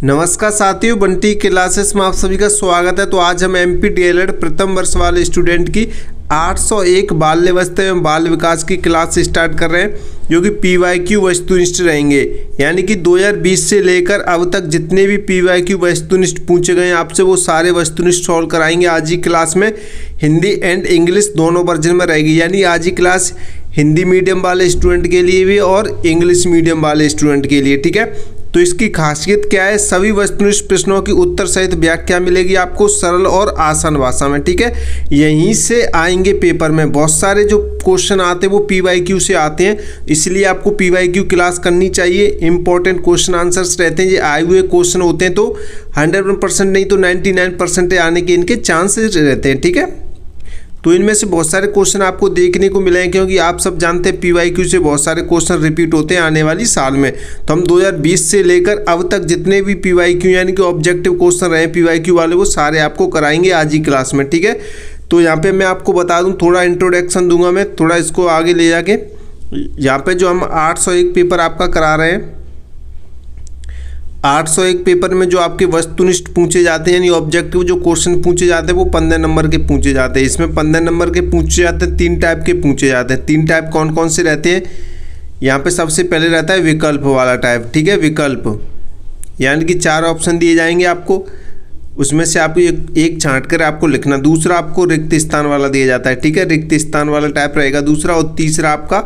नमस्कार साथियों, बंटी क्लासेस में आप सभी का स्वागत है। तो आज हम एमपी डीएलएड प्रथम वर्ष वाले स्टूडेंट की 801 बाल अवस्था एवं बाल विकास की क्लास स्टार्ट कर रहे हैं, जो कि पीवाईक्यू वस्तुनिष्ठ रहेंगे। यानी कि 2020 से लेकर अब तक जितने भी पीवाईक्यू वस्तुनिष्ठ पूछे गए हैं आपसे, वो सारे वस्तुनिष्ठ सॉल्व कराएंगे आज ही क्लास में। हिंदी एंड इंग्लिश दोनों वर्जन में रहेगी। यानी आज ही क्लास हिंदी मीडियम वाले स्टूडेंट के लिए भी और इंग्लिश मीडियम वाले स्टूडेंट के लिए, ठीक है। तो इसकी खासियत क्या है? सभी वस्तुनिष्ठ प्रश्नों की उत्तर सहित व्याख्या मिलेगी आपको सरल और आसान भाषा में, ठीक है। यहीं से आएंगे पेपर में। बहुत सारे जो क्वेश्चन आते हैं वो पीवाईक्यू से आते हैं, इसलिए आपको पीवाईक्यू क्लास करनी चाहिए। इंपॉर्टेंट क्वेश्चन आंसर्स रहते हैं, ये आए हुए क्वेश्चन होते हैं, तो 100% नहीं तो 99% आने के इनके चांसेस रहते हैं, ठीक है। तो इनमें से बहुत सारे क्वेश्चन आपको देखने को मिले हैं, क्योंकि आप सब जानते हैं पीवाईक्यू से बहुत सारे क्वेश्चन रिपीट होते हैं आने वाली साल में। तो हम 2020 से लेकर अब तक जितने भी पीवाईक्यू यानी कि ऑब्जेक्टिव क्वेश्चन रहे पीवाईक्यू वाले, वो सारे आपको कराएंगे आज ही क्लास में, ठीक है। तो यहाँ पे मैं आपको बता दूँ, थोड़ा इंट्रोडक्शन दूंगा मैं, थोड़ा इसको आगे ले जाके। यहाँ पे जो हम 801 पेपर आपका करा रहे हैं, 801 पेपर में जो आपके वस्तुनिष्ठ पूछे जाते हैं यानी ऑब्जेक्टिव जो क्वेश्चन पूछे जाते हैं वो 15 नंबर के पूछे जाते हैं। इसमें 15 नंबर के पूछे जाते हैं, 3 टाइप के पूछे जाते हैं। 3 टाइप कौन कौन से रहते हैं? यहाँ पे सबसे पहले रहता है विकल्प वाला टाइप, ठीक है। विकल्प यानी कि 4 ऑप्शन दिए जाएंगे आपको, उसमें से आपको एक छांट कर आपको लिखना। दूसरा आपको रिक्त स्थान वाला दिया जाता है, ठीक है, रिक्त स्थान वाला टाइप रहेगा दूसरा। और तीसरा आपका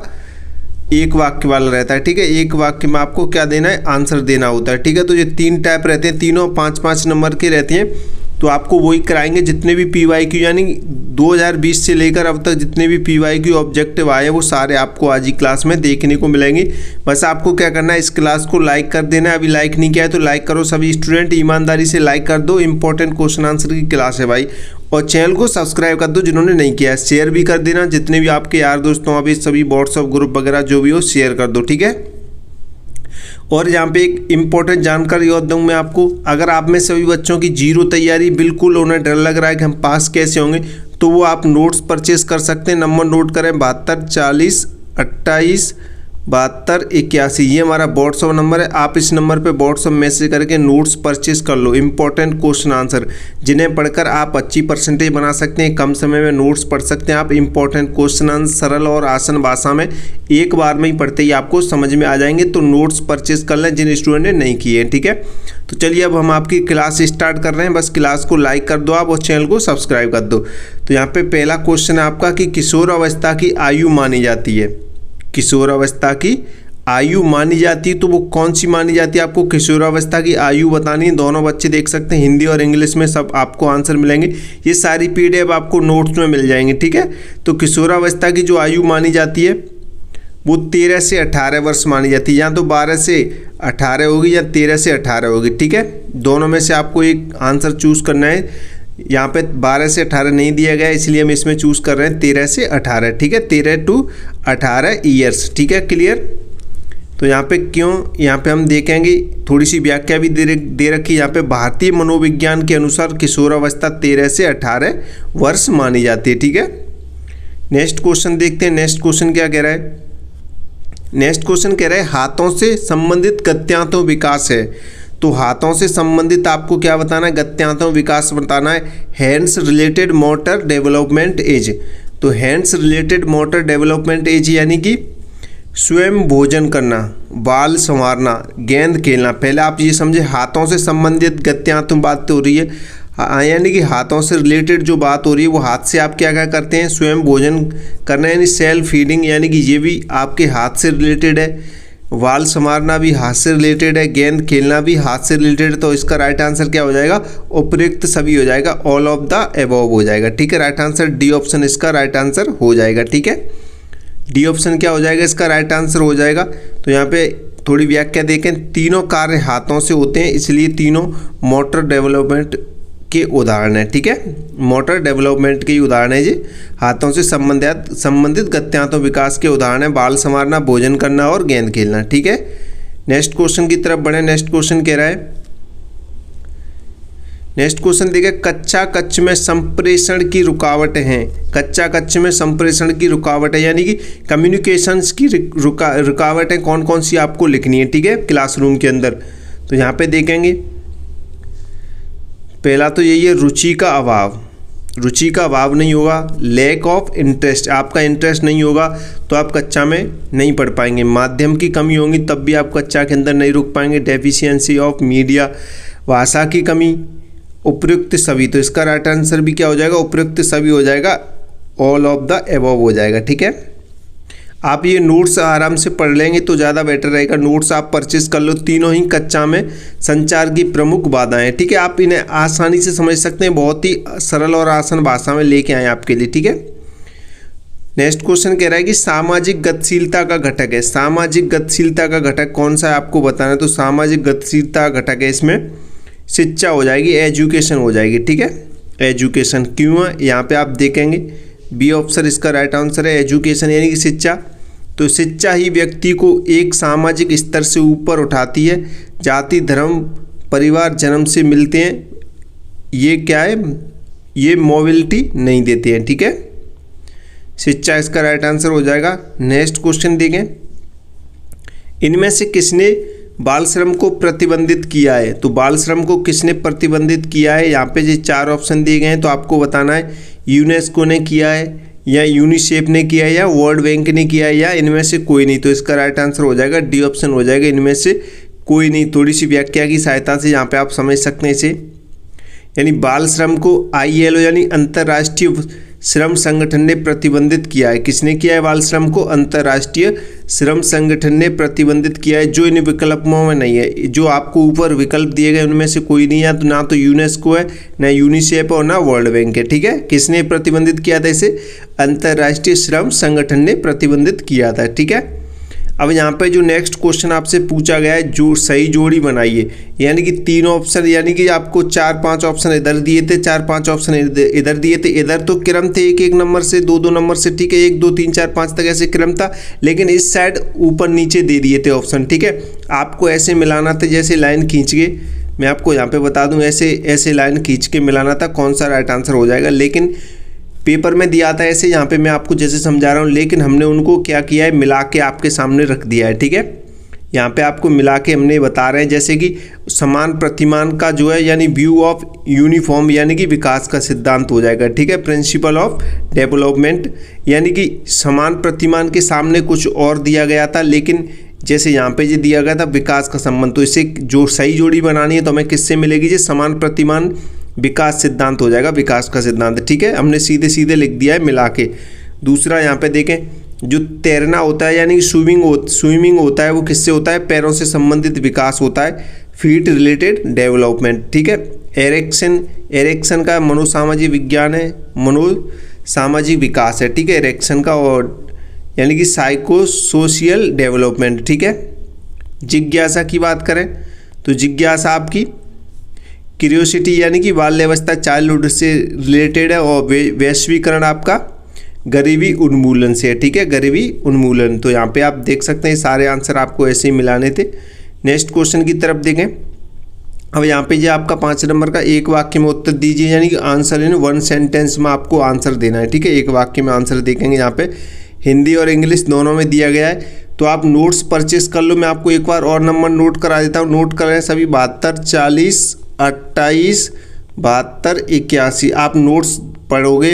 एक वाक्य वाला रहता है, ठीक है। एक वाक्य में आपको क्या देना है? आंसर देना होता है, ठीक है। तो ये 3 टाइप रहते हैं, तीनों 5-5 नंबर के रहते हैं। तो आपको वही कराएंगे जितने भी पीवाईक्यू यानी 2020 से लेकर अब तक जितने भी पीवाईक्यू ऑब्जेक्टिव आए हैं वो सारे आपको आज ही क्लास में देखने को मिलेंगे। बस आपको क्या करना है, इस क्लास को लाइक कर देना है। अभी लाइक नहीं किया है तो लाइक करो। सभी स्टूडेंट ईमानदारी से लाइक कर दो। इंपॉर्टेंट क्वेश्चन आंसर की क्लास है भाई। और चैनल को सब्सक्राइब कर दो जिन्होंने नहीं किया है। शेयर भी कर देना, जितने भी आपके यार दोस्तों अभी सभी व्हाट्सअप ग्रुप वगैरह जो भी हो शेयर कर दो, ठीक है। और यहाँ पे एक इम्पोर्टेंट जानकारी और दूँ मैं आपको, अगर आप में सभी बच्चों की जीरो तैयारी, बिल्कुल उन्हें डर लग रहा है कि हम पास कैसे होंगे, तो वो आप नोट्स परचेस कर सकते हैं। नंबर नोट करें 72 40 28 72 81, ये हमारा व्हाट्सअप नंबर है। आप इस नंबर पे व्हाट्सअप मैसेज करके नोट्स परचेस कर लो। इंपॉर्टेंट क्वेश्चन आंसर जिन्हें पढ़कर आप अच्छी परसेंटेज बना सकते हैं, कम समय में नोट्स पढ़ सकते हैं आप। इंपॉर्टेंट क्वेश्चन आंसर सरल और आसान भाषा में एक बार में ही पढ़ते ही आपको समझ में आ जाएंगे। तो नोट्स परचेस कर लें जिन स्टूडेंट ने नहीं किए हैं, ठीक है। तो चलिए अब हम आपकी क्लास स्टार्ट कर रहे हैं। बस क्लास को लाइक कर दो आप और चैनल को सब्सक्राइब कर दो। तो यहाँ पे पहला क्वेश्चन है आपका कि किशोर अवस्था की आयु मानी जाती है। किशोर अवस्था की आयु मानी जाती है, तो वो कौन सी मानी जाती है? आपको किशोरावस्था की आयु बतानी है। दोनों बच्चे देख सकते हैं, हिंदी और इंग्लिश में सब आपको आंसर मिलेंगे। ये सारी पीडीएफ आपको नोट्स में मिल जाएंगे, ठीक है। तो किशोरावस्था की जो आयु मानी जाती है वो 13 से 18 वर्ष मानी जाती है। या तो 12 से 18 होगी या 13 से 18 होगी, ठीक है। दोनों में से आपको एक आंसर चूज करना है। यहाँ पे 12 से 18 नहीं दिया गया, इसलिए हम इसमें चूज कर रहे हैं 13 से 18, ठीक है। 13 to 18 ईयर्स, ठीक है, क्लियर। तो यहाँ पे क्यों, यहाँ पे हम देखेंगे थोड़ी सी व्याख्या भी दे रखी। यहाँ पे भारतीय मनोविज्ञान के अनुसार किशोरावस्था 13 से 18 वर्ष मानी जाती है, ठीक है। नेक्स्ट क्वेश्चन देखते हैं। नेक्स्ट क्वेश्चन क्या कह रहा है? नेक्स्ट क्वेश्चन कह रहा है हाथों से संबंधित गत्यांतों विकास है। तो हाथों से संबंधित आपको क्या बताना है? गत्यांतों विकास बताना है। Hands related motor development age. तो hands related motor development as यानी कि स्वयं भोजन करना, बाल संवारना, गेंद खेलना। पहले आप ये समझे, हाथों से संबंधित गत्यांतों बात हो रही है, यानी कि हाथों से रिलेटेड जो बात हो रही है वो हाथ से आप क्या क्या करते हैं? स्वयं भोजन करना, यानी सेल्फ फीडिंग, यानी कि ये भी आपके हाथ से रिलेटेड है। वाल संवारना भी हाथ से रिलेटेड है, गेंद खेलना भी हाथ से रिलेटेड है। तो इसका राइट आंसर क्या हो जाएगा? उपयुक्त सभी हो जाएगा, ऑल ऑफ द अबव हो जाएगा, ठीक है। राइट आंसर डी ऑप्शन इसका राइट आंसर हो जाएगा, ठीक है। डी ऑप्शन क्या हो जाएगा? इसका राइट आंसर हो जाएगा। तो यहाँ पे थोड़ी व्याख्या देखें, तीनों कार्य हाथों से होते हैं, इसलिए तीनों मोटर डेवलपमेंट के उदाहरण है, ठीक है। मोटर डेवलपमेंट के उदाहरण है जी। हाथों से संबंधित गत्यांतों विकास के उदाहरण है बाल संवारना, भोजन करना और गेंद खेलना, ठीक है। नेक्स्ट क्वेश्चन की तरफ बढ़े। नेक्स्ट क्वेश्चन कह रहा है, नेक्स्ट क्वेश्चन देखिए, कच्चा कच्च में संप्रेषण की रुकावटें हैं। कच्चा कच्च में संप्रेषण की रुकावटें यानी कि कम्युनिकेशंस की रुकावटें कौन कौन सी आपको लिखनी है, ठीक है, क्लासरूम के अंदर। तो यहाँ पे देखेंगे पहला तो यही है रुचि का अभाव। रुचि का अभाव नहीं होगा, लैक ऑफ इंटरेस्ट, आपका इंटरेस्ट नहीं होगा तो आप कक्षा में नहीं पढ़ पाएंगे। माध्यम की कमी होगी तब भी आप कक्षा के अंदर नहीं रुक पाएंगे। डेफिशिएंसी ऑफ मीडिया, भाषा की कमी, उपयुक्त सभी, तो इसका राइट आंसर भी क्या हो जाएगा, उपयुक्त सभी हो जाएगा, ऑल ऑफ द एबव हो जाएगा। ठीक है, आप ये नोट्स आराम से पढ़ लेंगे तो ज़्यादा बेटर रहेगा। नोट्स आप परचेज कर लो, तीनों ही कक्षा में संचार की प्रमुख बाधाएं। ठीक है, आप इन्हें आसानी से समझ सकते हैं, बहुत ही सरल और आसान भाषा में लेके आए आपके लिए। ठीक है, नेक्स्ट क्वेश्चन कह रहा है कि सामाजिक गतिशीलता का घटक है। सामाजिक गतिशीलता का घटक कौन सा है आपको बताना है। तो सामाजिक गतिशीलता घटक है, इसमें शिक्षा हो जाएगी, एजुकेशन हो जाएगी। ठीक है, एजुकेशन क्यों है यहाँ पे आप देखेंगे, बी ऑप्शन इसका राइट आंसर है, एजुकेशन यानी कि शिक्षा। तो शिक्षा ही व्यक्ति को एक सामाजिक स्तर से ऊपर उठाती है। जाति, धर्म, परिवार जन्म से मिलते हैं, ये क्या है, ये मोबिलिटी नहीं देते हैं। ठीक है, शिक्षा इसका राइट आंसर हो जाएगा। नेक्स्ट क्वेश्चन देखें, इनमें से किसने बाल श्रम को प्रतिबंधित किया है। तो बाल श्रम को किसने प्रतिबंधित किया है, यहाँ पे जो 4 ऑप्शन दिए गए हैं तो आपको बताना है, यूनेस्को ने किया है, या यूनिसेफ ने किया है, या वर्ल्ड बैंक ने किया है, या इनमें से कोई नहीं। तो इसका राइट आंसर हो जाएगा डी ऑप्शन हो जाएगा, इनमें से कोई नहीं। थोड़ी सी व्याख्या की सहायता से यहाँ पे आप समझ सकते हैं इसे, यानी बाल श्रम को ILO यानी अंतर्राष्ट्रीय श्रम संगठन ने प्रतिबंधित किया है। किसने किया है बाल श्रम को, अंतर्राष्ट्रीय श्रम संगठन ने प्रतिबंधित किया है, जो इन विकल्पों में नहीं है। जो आपको ऊपर विकल्प दिए गए उनमें से कोई नहीं है, तो ना तो यूनेस्को है, ना यूनिसेफ और ना वर्ल्ड बैंक है। ठीक है, किसने प्रतिबंधित किया था इसे, अंतर्राष्ट्रीय श्रम संगठन ने प्रतिबंधित किया था। ठीक है, अब यहाँ पे जो नेक्स्ट क्वेश्चन आपसे पूछा गया है, जो सही जोड़ी बनाइए, यानी कि 3 ऑप्शन, यानी कि आपको 4-5 ऑप्शन इधर दिए थे, 4-5 ऑप्शन इधर दिए थे। इधर तो क्रम थे 1-1 नंबर से, 2-2 नंबर से। ठीक है, 1 2 3 4 5 तक ऐसे क्रम था, लेकिन इस साइड ऊपर नीचे दे दिए थे ऑप्शन। ठीक है, आपको ऐसे मिलाना था, जैसे लाइन खींच के, मैं आपको यहाँ पे बता दूँ, ऐसे लाइन खींच के मिलाना था, कौन सा राइट आंसर हो जाएगा। लेकिन पेपर में दिया था ऐसे, यहाँ पे मैं आपको जैसे समझा रहा हूँ, लेकिन हमने उनको क्या किया है, मिला के आपके सामने रख दिया है। ठीक है, यहाँ पे आपको मिला के हमने बता रहे हैं, जैसे कि समान प्रतिमान का जो है, यानी व्यू ऑफ यूनिफॉर्म, यानी कि विकास का सिद्धांत हो जाएगा। ठीक है, प्रिंसिपल ऑफ डेवलपमेंट, यानी कि समान प्रतिमान के सामने कुछ और दिया गया था, लेकिन जैसे यहाँ पे जो दिया गया था विकास का संबंध, तो इसे जो सही जोड़ी बनानी है तो हमें किससे मिलेगी, जो समान प्रतिमान विकास सिद्धांत हो जाएगा, विकास का सिद्धांत। ठीक है, हमने सीधे सीधे लिख दिया है मिला के। दूसरा यहाँ पे देखें, जो तैरना होता है यानी कि स्विमिंग होता है, वो किससे होता है, पैरों से संबंधित विकास होता है, फीट रिलेटेड डेवलपमेंट। ठीक है, एरेक्शन का मनोसामाजिक विज्ञान है, मनोसामाजिक विकास है। ठीक है, एरेक्शन का, और यानी कि साइको सोशियल डेवलपमेंट। ठीक है, जिज्ञासा की बात करें तो जिज्ञासा आपकी क्यूरियोसिटी, यानी कि बाल्यावस्था, चाइल्डहुड से रिलेटेड है, और वैश्वीकरण आपका गरीबी उन्मूलन से है। ठीक है, गरीबी उन्मूलन। तो यहाँ पे आप देख सकते हैं सारे आंसर आपको ऐसे ही मिलाने थे। नेक्स्ट क्वेश्चन की तरफ देखें, अब यहाँ पे जो आपका 5 नंबर का एक वाक्य में उत्तर दीजिए, यानी कि आंसर इन 1 सेंटेंस में आपको आंसर देना है। ठीक है, एक वाक्य में आंसर देखेंगे, यहाँ पे हिंदी और इंग्लिश दोनों में दिया गया है। तो आप नोट्स परचेस कर लो, मैं आपको एक बार और नंबर नोट करा देता हूँ। नोट करें सभी, 72 40 28 72 81। आप नोट्स पढ़ोगे,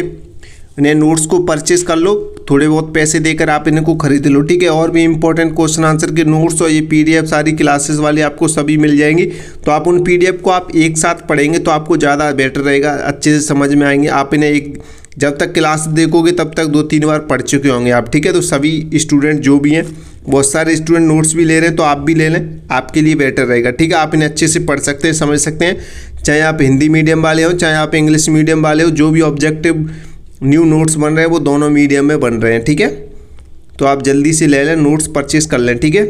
इन्हें नोट्स को परचेस कर लो, थोड़े बहुत पैसे देकर आप इनको खरीद लो। ठीक है, और भी इंपॉर्टेंट क्वेश्चन आंसर के नोट्स और ये PDF सारी क्लासेस वाली आपको सभी मिल जाएंगी। तो आप उन PDF को आप एक साथ पढ़ेंगे तो आपको ज़्यादा बेटर रहेगा, अच्छे से समझ में आएंगे। आप इन्हें जब तक क्लास देखोगे तब तक 2-3 बार पढ़ चुके होंगे आप। ठीक है, तो सभी स्टूडेंट जो भी हैं, बहुत सारे स्टूडेंट नोट्स भी ले रहे हैं, तो आप भी ले लें, आपके लिए बेटर रहेगा। ठीक है, आप इन्हें अच्छे से पढ़ सकते हैं, समझ सकते हैं, चाहे आप हिंदी मीडियम वाले हो, चाहे आप इंग्लिश मीडियम वाले हो। जो भी ऑब्जेक्टिव न्यू नोट्स बन रहे हैं वो दोनों मीडियम में बन रहे हैं। ठीक है, तो आप जल्दी से ले लें, नोट्स परचेस कर लें। ठीक है,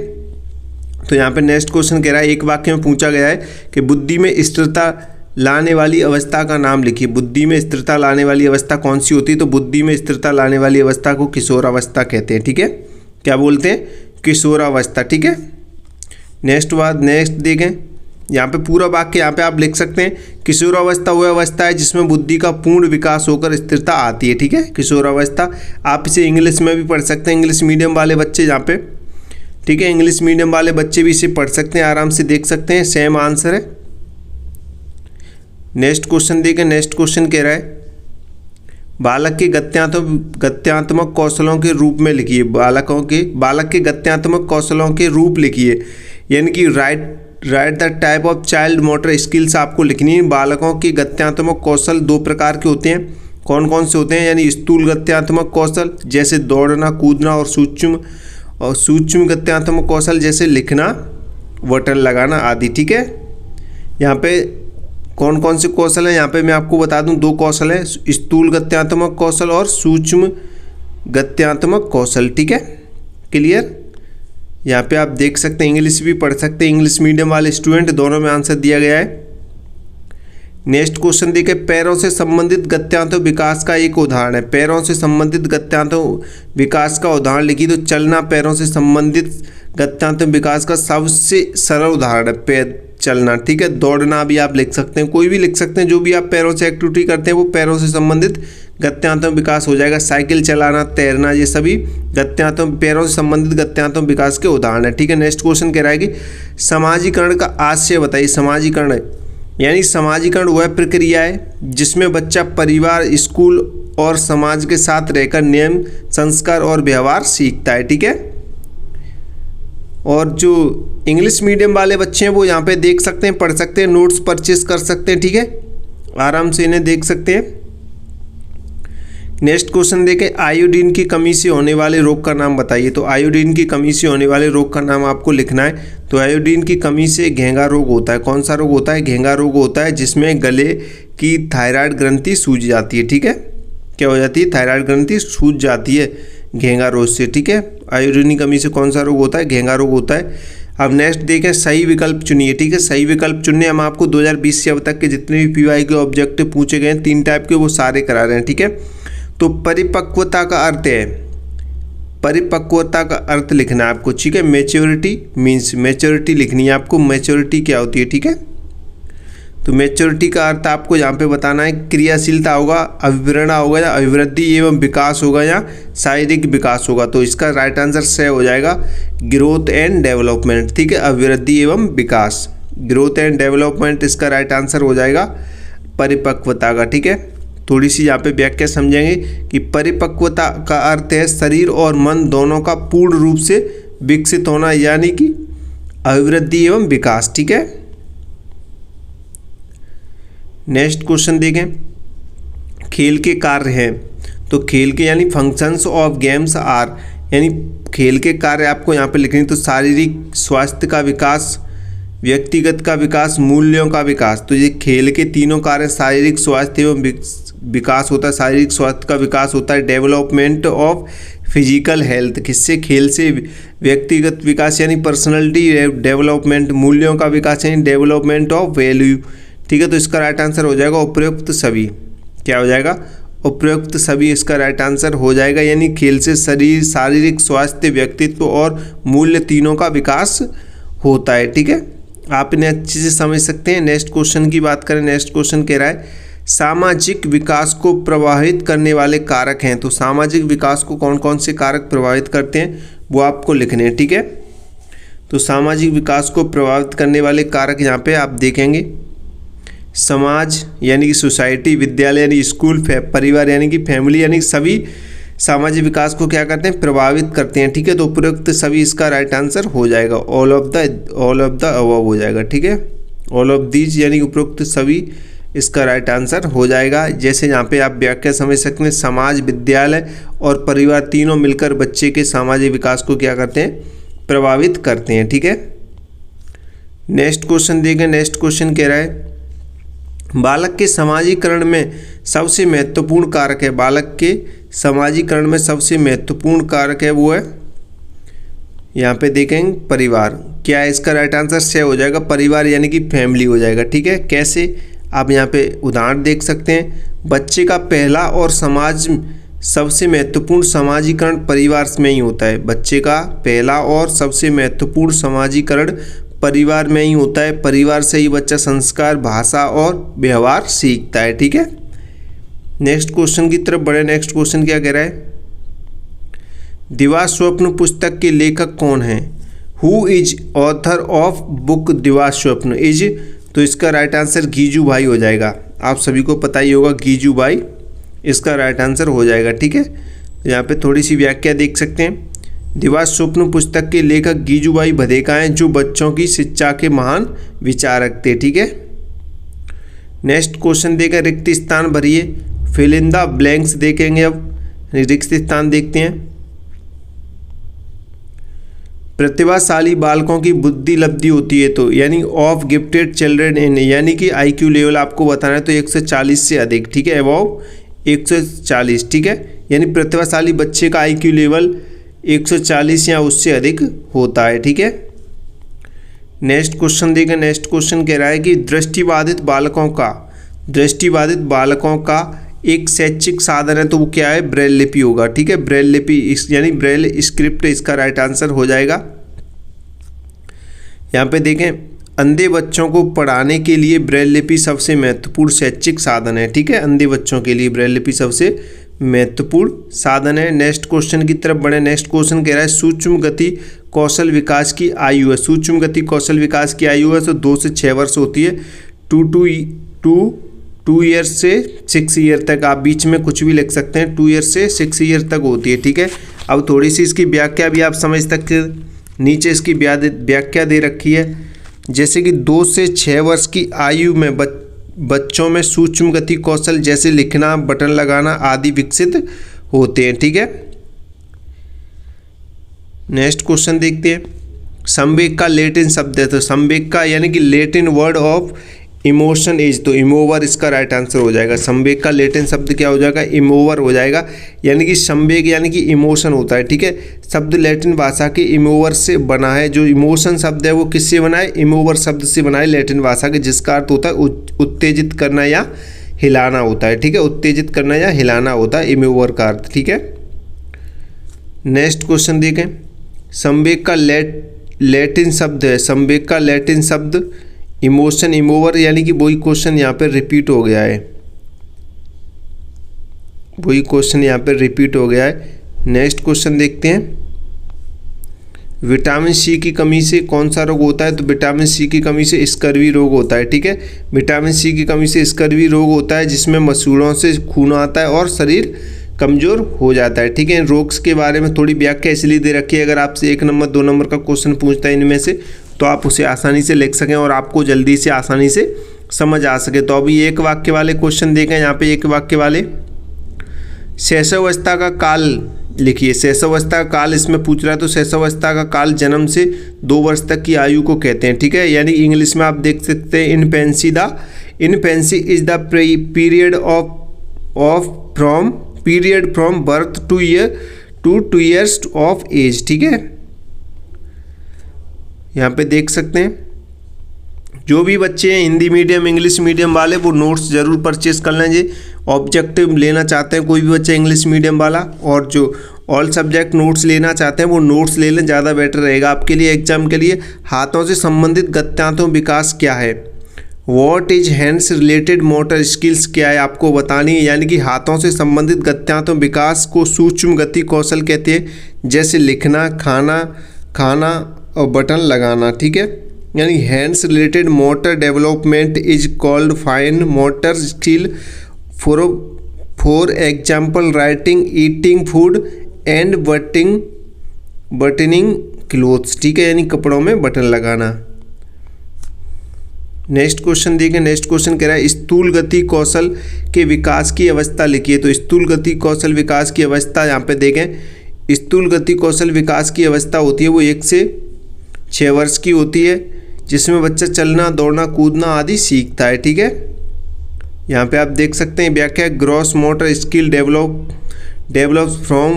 तो यहाँ पे नेक्स्ट क्वेश्चन कह रहा है, एक वाक्य में पूछा गया है कि बुद्धि में स्थिरता लाने वाली अवस्था का नाम लिखिए। बुद्धि में स्थिरता लाने वाली अवस्था कौन सी होती है, तो बुद्धि में स्थिरता लाने वाली अवस्था को किशोरावस्था कहते हैं। ठीक है, क्या बोलते हैं, किशोरावस्था। ठीक है, नेक्स्ट देखें, यहाँ पे पूरा वाक्य यहाँ पे आप लिख सकते हैं, किशोरावस्था वह अवस्था है जिसमें बुद्धि का पूर्ण विकास होकर स्थिरता आती है। ठीक है, किशोरावस्था। आप इसे इंग्लिश में भी पढ़ सकते हैं, इंग्लिश मीडियम वाले बच्चे यहाँ पे। ठीक है, इंग्लिश मीडियम वाले बच्चे भी इसे पढ़ सकते हैं, आराम से देख सकते हैं, सेम आंसर है। नेक्स्ट क्वेश्चन देखें। नेक्स्ट क्वेश्चन कह रहा है बालक के गत्यात्मक कौशलों के रूप में लिखिए। बालक के गत्यात्मक कौशलों के रूप लिखिए, यानी कि right the type of child motor skills आपको लिखनी है। बालकों के गत्यात्मक कौशल दो प्रकार के होते हैं। कौन कौन से होते हैं? यानी स्थूल गत्यात्मक कौशल जैसे दौड़ना कूदना, और सूक्ष्म गत्यात्मक कौशल जैसे लिखना, बटन लगाना आदि। ठीक है, यहाँ पे कौन कौन से कौशल हैं यहाँ पे मैं आपको बता दूं, दो कौशल हैं, स्थूल गत्यात्मक कौशल और सूक्ष्म गत्यात्मक कौशल। ठीक है, क्लियर। यहाँ पे आप देख सकते हैं, इंग्लिश भी पढ़ सकते हैं, इंग्लिश मीडियम वाले स्टूडेंट, दोनों में आंसर दिया गया है। नेक्स्ट क्वेश्चन देखिए, पैरों से संबंधित गत्यांतर विकास का एक उदाहरण है। पैरों से संबंधित गत्यांतर विकास का उदाहरण लिखिए। तो चलना पैरों से संबंधित गत्यांतर विकास का सबसे सरल उदाहरण है, पैर चलना। ठीक है, दौड़ना भी आप लिख सकते हैं, कोई भी लिख सकते हैं, जो भी आप पैरों से एक्टिविटी करते हैं वो पैरों से संबंधित गत्यांतर विकास हो जाएगा। साइकिल चलाना, तैरना, ये सभी गत्यांतर पैरों से संबंधित गत्यांतर विकास के उदाहरण है। ठीक है, नेक्स्ट क्वेश्चन कह रहा है कि समाजीकरण का आशय बताइए। समाजीकरण यानी समाजीकरण वह प्रक्रिया है जिसमें बच्चा परिवार, स्कूल और समाज के साथ रहकर नियम, संस्कार और व्यवहार सीखता है। ठीक है, और जो इंग्लिश मीडियम वाले बच्चे हैं वो यहाँ पे देख सकते हैं, पढ़ सकते हैं, नोट्स परचेस कर सकते हैं। ठीक है, आराम से इन्हें देख सकते हैं। नेक्स्ट क्वेश्चन देखें, आयोडीन की कमी से होने वाले रोग का नाम बताइए। तो आयोडीन की कमी से होने वाले रोग का नाम आपको लिखना है। तो आयोडीन की कमी से घेंगा रोग होता है। कौन सा रोग होता है? घेंगा रोग होता है, जिसमें गले की थायराइड ग्रंथि सूज जाती है। ठीक है, क्या हो जाती है? थायराइड ग्रंथि सूज जाती है घेंगा रोग से। ठीक है, आयोडीन की कमी से कौन सा रोग होता है? घेंगा रोग होता है। अब नेक्स्ट देखें, सही विकल्प चुनिए। ठीक है, सही विकल्प चुनने हम आपको 2020 से अब तक के जितने भी पीवाई के ऑब्जेक्टिव पूछे गए हैं 3 टाइप के, वो सारे करा रहे हैं। ठीक है, तो परिपक्वता का अर्थ है, परिपक्वता का अर्थ लिखना है आपको। ठीक है, मैच्योरिटी मीन्स, मैच्योरिटी लिखनी है आपको। मैच्योरिटी क्या होती है? ठीक है, तो मैच्योरिटी का अर्थ आपको यहाँ पे बताना है। क्रियाशीलता होगा, अभिप्रेरणा होगा, या अभिवृद्धि एवं विकास होगा, या शारीरिक विकास होगा। तो इसका राइट आंसर से हो जाएगा ग्रोथ एंड डेवलपमेंट। ठीक है, अभिवृद्धि एवं विकास, ग्रोथ एंड डेवलपमेंट इसका राइट आंसर हो जाएगा परिपक्वता का। ठीक है, थोड़ी सी यहाँ पे व्याख्या समझेंगे कि परिपक्वता का अर्थ है शरीर और मन दोनों का पूर्ण रूप से विकसित होना, यानी कि अभिवृद्धि एवं विकास। ठीक है, नेक्स्ट क्वेश्चन देखें, खेल के कार्य हैं। तो खेल के यानी फंक्शंस ऑफ गेम्स आर, यानी खेल के कार्य आपको यहाँ पे लिखने। तो शारीरिक स्वास्थ्य का विकास, व्यक्तिगत का विकास, मूल्यों का विकास। तो ये खेल के तीनों कार्य शारीरिक स्वास्थ्य एवं विकास होता है। शारीरिक स्वास्थ्य का विकास होता है डेवलपमेंट ऑफ फिजिकल हेल्थ, किससे? खेल से। व्यक्तिगत विकास यानी पर्सनैलिटी डेवलपमेंट, मूल्यों का विकास यानी डेवलपमेंट ऑफ वैल्यू। ठीक है, तो इसका राइट आंसर हो जाएगा उपयुक्त सभी। क्या हो जाएगा? उपयुक्त सभी इसका राइट आंसर हो जाएगा। यानी खेल से शरीर, शारीरिक स्वास्थ्य, व्यक्तित्व और मूल्य तीनों का विकास होता है। ठीक है, आप इन्हें अच्छे से समझ सकते हैं। नेक्स्ट क्वेश्चन की बात करें। नेक्स्ट क्वेश्चन कह रहा है सामाजिक विकास को प्रभावित करने वाले कारक हैं। तो सामाजिक विकास को कौन कौन से कारक प्रभावित करते हैं वो आपको लिखने हैं। ठीक है, तो सामाजिक विकास को प्रभावित करने वाले कारक यहाँ पे आप देखेंगे, समाज यानी कि सोसाइटी, विद्यालय यानी स्कूल, परिवार यानी कि फैमिली, यानी सभी सामाजिक विकास को क्या करते हैं? प्रभावित करते हैं। ठीक है, तो उपयुक्त सभी इसका राइट आंसर हो जाएगा। ऑल ऑफ द अबव हो जाएगा। ठीक है, ऑल ऑफ दीज यानी उपयुक्त सभी इसका राइट आंसर हो जाएगा। जैसे यहाँ पे आप व्याख्या समझ सकते हैं, समाज, विद्यालय और परिवार तीनों मिलकर बच्चे के सामाजिक विकास को क्या करते हैं? प्रभावित करते हैं। ठीक है, नेक्स्ट क्वेश्चन देखें। नेक्स्ट क्वेश्चन कह रहा है बालक के समाजीकरण में सबसे महत्वपूर्ण कारक है। बालक के समाजीकरण में सबसे महत्वपूर्ण कारक है वो है, यहाँ पे देखेंगे परिवार। क्या है इसका राइट आंसर? से हो जाएगा परिवार यानी कि फैमिली हो जाएगा। ठीक है, कैसे? आप यहाँ पे उदाहरण देख सकते हैं। बच्चे का पहला और समाज सबसे महत्वपूर्ण समाजीकरण परिवार में ही होता है। बच्चे का पहला और सबसे महत्वपूर्ण समाजीकरण परिवार में ही होता है। परिवार से ही बच्चा संस्कार, भाषा और व्यवहार सीखता है। ठीक है, नेक्स्ट क्वेश्चन की तरफ बढ़े। नेक्स्ट क्वेश्चन क्या कह रहा है? दिवास्वप्न पुस्तक के लेखक कौन हैं? Who is author of book Divaswapna? Is तो इसका राइट आंसर गीजूभाई हो जाएगा। आप सभी को पता ही होगा गीजूभाई इसका राइट आंसर हो जाएगा। ठीक है, यहाँ पे थोड़ी सी व्याख्या देख सकते हैं। दिवा स्वप्न पुस्तक के लेखक गीजूभाई भदेका हैं, जो बच्चों की शिक्षा के महान विचारक थे। ठीक है, नेक्स्ट क्वेश्चन देकर रिक्त स्थान भरिए, फिल इन द ब्लैंक्स देखेंगे। अब रिक्त स्थान देखते हैं। प्रतिभाशाली बालकों की बुद्धि लब्धि होती है तो, यानी ऑफ गिफ्टेड चिल्ड्रेन इन, यानी कि आईक्यू लेवल आपको बताना है तो 140 से अधिक। ठीक है, अबव 140। ठीक है, यानी प्रतिभाशाली बच्चे का आईक्यू लेवल 140 या उससे अधिक होता है। ठीक है, नेक्स्ट क्वेश्चन देखें। नेक्स्ट क्वेश्चन कह रहा है कि दृष्टिबाधित बालकों का एक शैक्षिक साधन है तो वो क्या है? ब्रेल लिपि होगा। ठीक है, ब्रेल लिपि यानी ब्रेल स्क्रिप्ट इसका राइट आंसर हो जाएगा। यहाँ पे देखें, अंधे बच्चों को पढ़ाने के लिए ब्रेल लिपि सबसे महत्वपूर्ण शैक्षिक साधन है। ठीक है, अंधे बच्चों के लिए ब्रेल लिपि सबसे महत्वपूर्ण साधन है। नेक्स्ट क्वेश्चन की तरफ बढ़े। नेक्स्ट क्वेश्चन कह रहा है सूक्ष्म गति कौशल विकास की आयु है। सूक्ष्म गति कौशल विकास की आयु है तो 2 से 6 वर्ष होती है। 2 ईयर से 6 ईयर तक, आप बीच में कुछ भी लिख सकते हैं, 2 ईयर से 6 ईयर तक होती है। ठीक है, अब थोड़ी सी इसकी व्याख्या भी आप समझ सकते हैं। नीचे इसकी व्याख्या दे रखी है, जैसे कि 2 से 6 वर्ष की आयु में बच्चों में सूक्ष्म गति कौशल जैसे लिखना, बटन लगाना आदि विकसित होते हैं। ठीक है, नेक्स्ट क्वेश्चन देखते हैं। संवेग का लैटिन शब्द है तो संवेग का यानी कि Latin word of emotion is, तो इमोवर इसका राइट आंसर हो जाएगा। संवेग का लैटिन शब्द क्या हो जाएगा? इमोवर हो जाएगा। यानी कि संवेग यानी कि इमोशन होता है। ठीक है, शब्द लैटिन भाषा के इमोवर से बना है। जो इमोशन शब्द है वो किससे बना है? इमोवर शब्द से बना है लैटिन भाषा के, जिसका अर्थ होता है उत्तेजित करना या हिलाना होता है। ठीक है, उत्तेजित करना या हिलाना होता है इमोवर का अर्थ। ठीक है, नेक्स्ट क्वेश्चन देखें। संवेग का लैटिन शब्द है, संवेग का लैटिन शब्द इमोशन इमोवर, यानी कि वही क्वेश्चन यहाँ पर रिपीट हो गया है। वही क्वेश्चन यहाँ पर रिपीट हो गया है। नेक्स्ट क्वेश्चन देखते हैं। विटामिन सी की कमी से कौन सा रोग होता है? तो विटामिन सी की कमी से स्कर्वी रोग होता है। ठीक है, विटामिन सी की कमी से स्कर्वी रोग होता है, जिसमें मसूड़ों से खून आता है और शरीर कमज़ोर हो जाता है। ठीक है, रोग्स के बारे में थोड़ी व्याख्या इसलिए दे रखी है, अगर आपसे 1 नंबर 2 नंबर का क्वेश्चन पूछता है इनमें से, तो आप उसे आसानी से लिख सकें और आपको जल्दी से आसानी से समझ आ सके। तो अभी एक वाक्य वाले क्वेश्चन देखें। यहाँ पे एक वाक्य वाले शैशवावस्था का काल लिखिए। शैशवावस्था का काल इसमें पूछ रहा है, तो शैशवावस्था का काल जन्म से 2 वर्ष तक की आयु को कहते हैं। ठीक है, यानी इंग्लिश में आप देख सकते हैं infancy is the period from birth to 2 years of age. ठीक है, यहाँ पे देख सकते हैं। जो भी बच्चे हैं हिंदी मीडियम इंग्लिश मीडियम वाले, वो नोट्स ज़रूर परचेज कर लें। जी ऑब्जेक्टिव लेना चाहते हैं कोई भी बच्चा इंग्लिश मीडियम वाला, और जो ऑल सब्जेक्ट नोट्स लेना चाहते हैं वो नोट्स ले लें, ज़्यादा बेटर रहेगा आपके लिए एग्जाम के लिए। हाथों से संबंधित गत्यांतों विकास क्या है? What is hands related motor skills क्या है आपको बतानी है। यानी कि हाथों से संबंधित गत्यांतों विकास को सूक्ष्म गति कौशल कहते हैं, जैसे लिखना, खाना और बटन लगाना। ठीक है, यानी hands related motor development is called fine motor skill for example writing, eating food and buttoning clothes. ठीक है, यानी कपड़ों में बटन लगाना। नेक्स्ट क्वेश्चन देखें। नेक्स्ट क्वेश्चन कह रहा है स्थूल गति कौशल के विकास की अवस्था लिखिए। तो स्थूल गति कौशल विकास की अवस्था यहाँ पे देखें। स्थूल गति कौशल विकास की अवस्था होती है वो 1 से 6 वर्ष की होती है, जिसमें बच्चा चलना, दौड़ना, कूदना आदि सीखता है। ठीक है, यहाँ पे आप देख सकते हैं व्याख्या। Gross motor skill develops from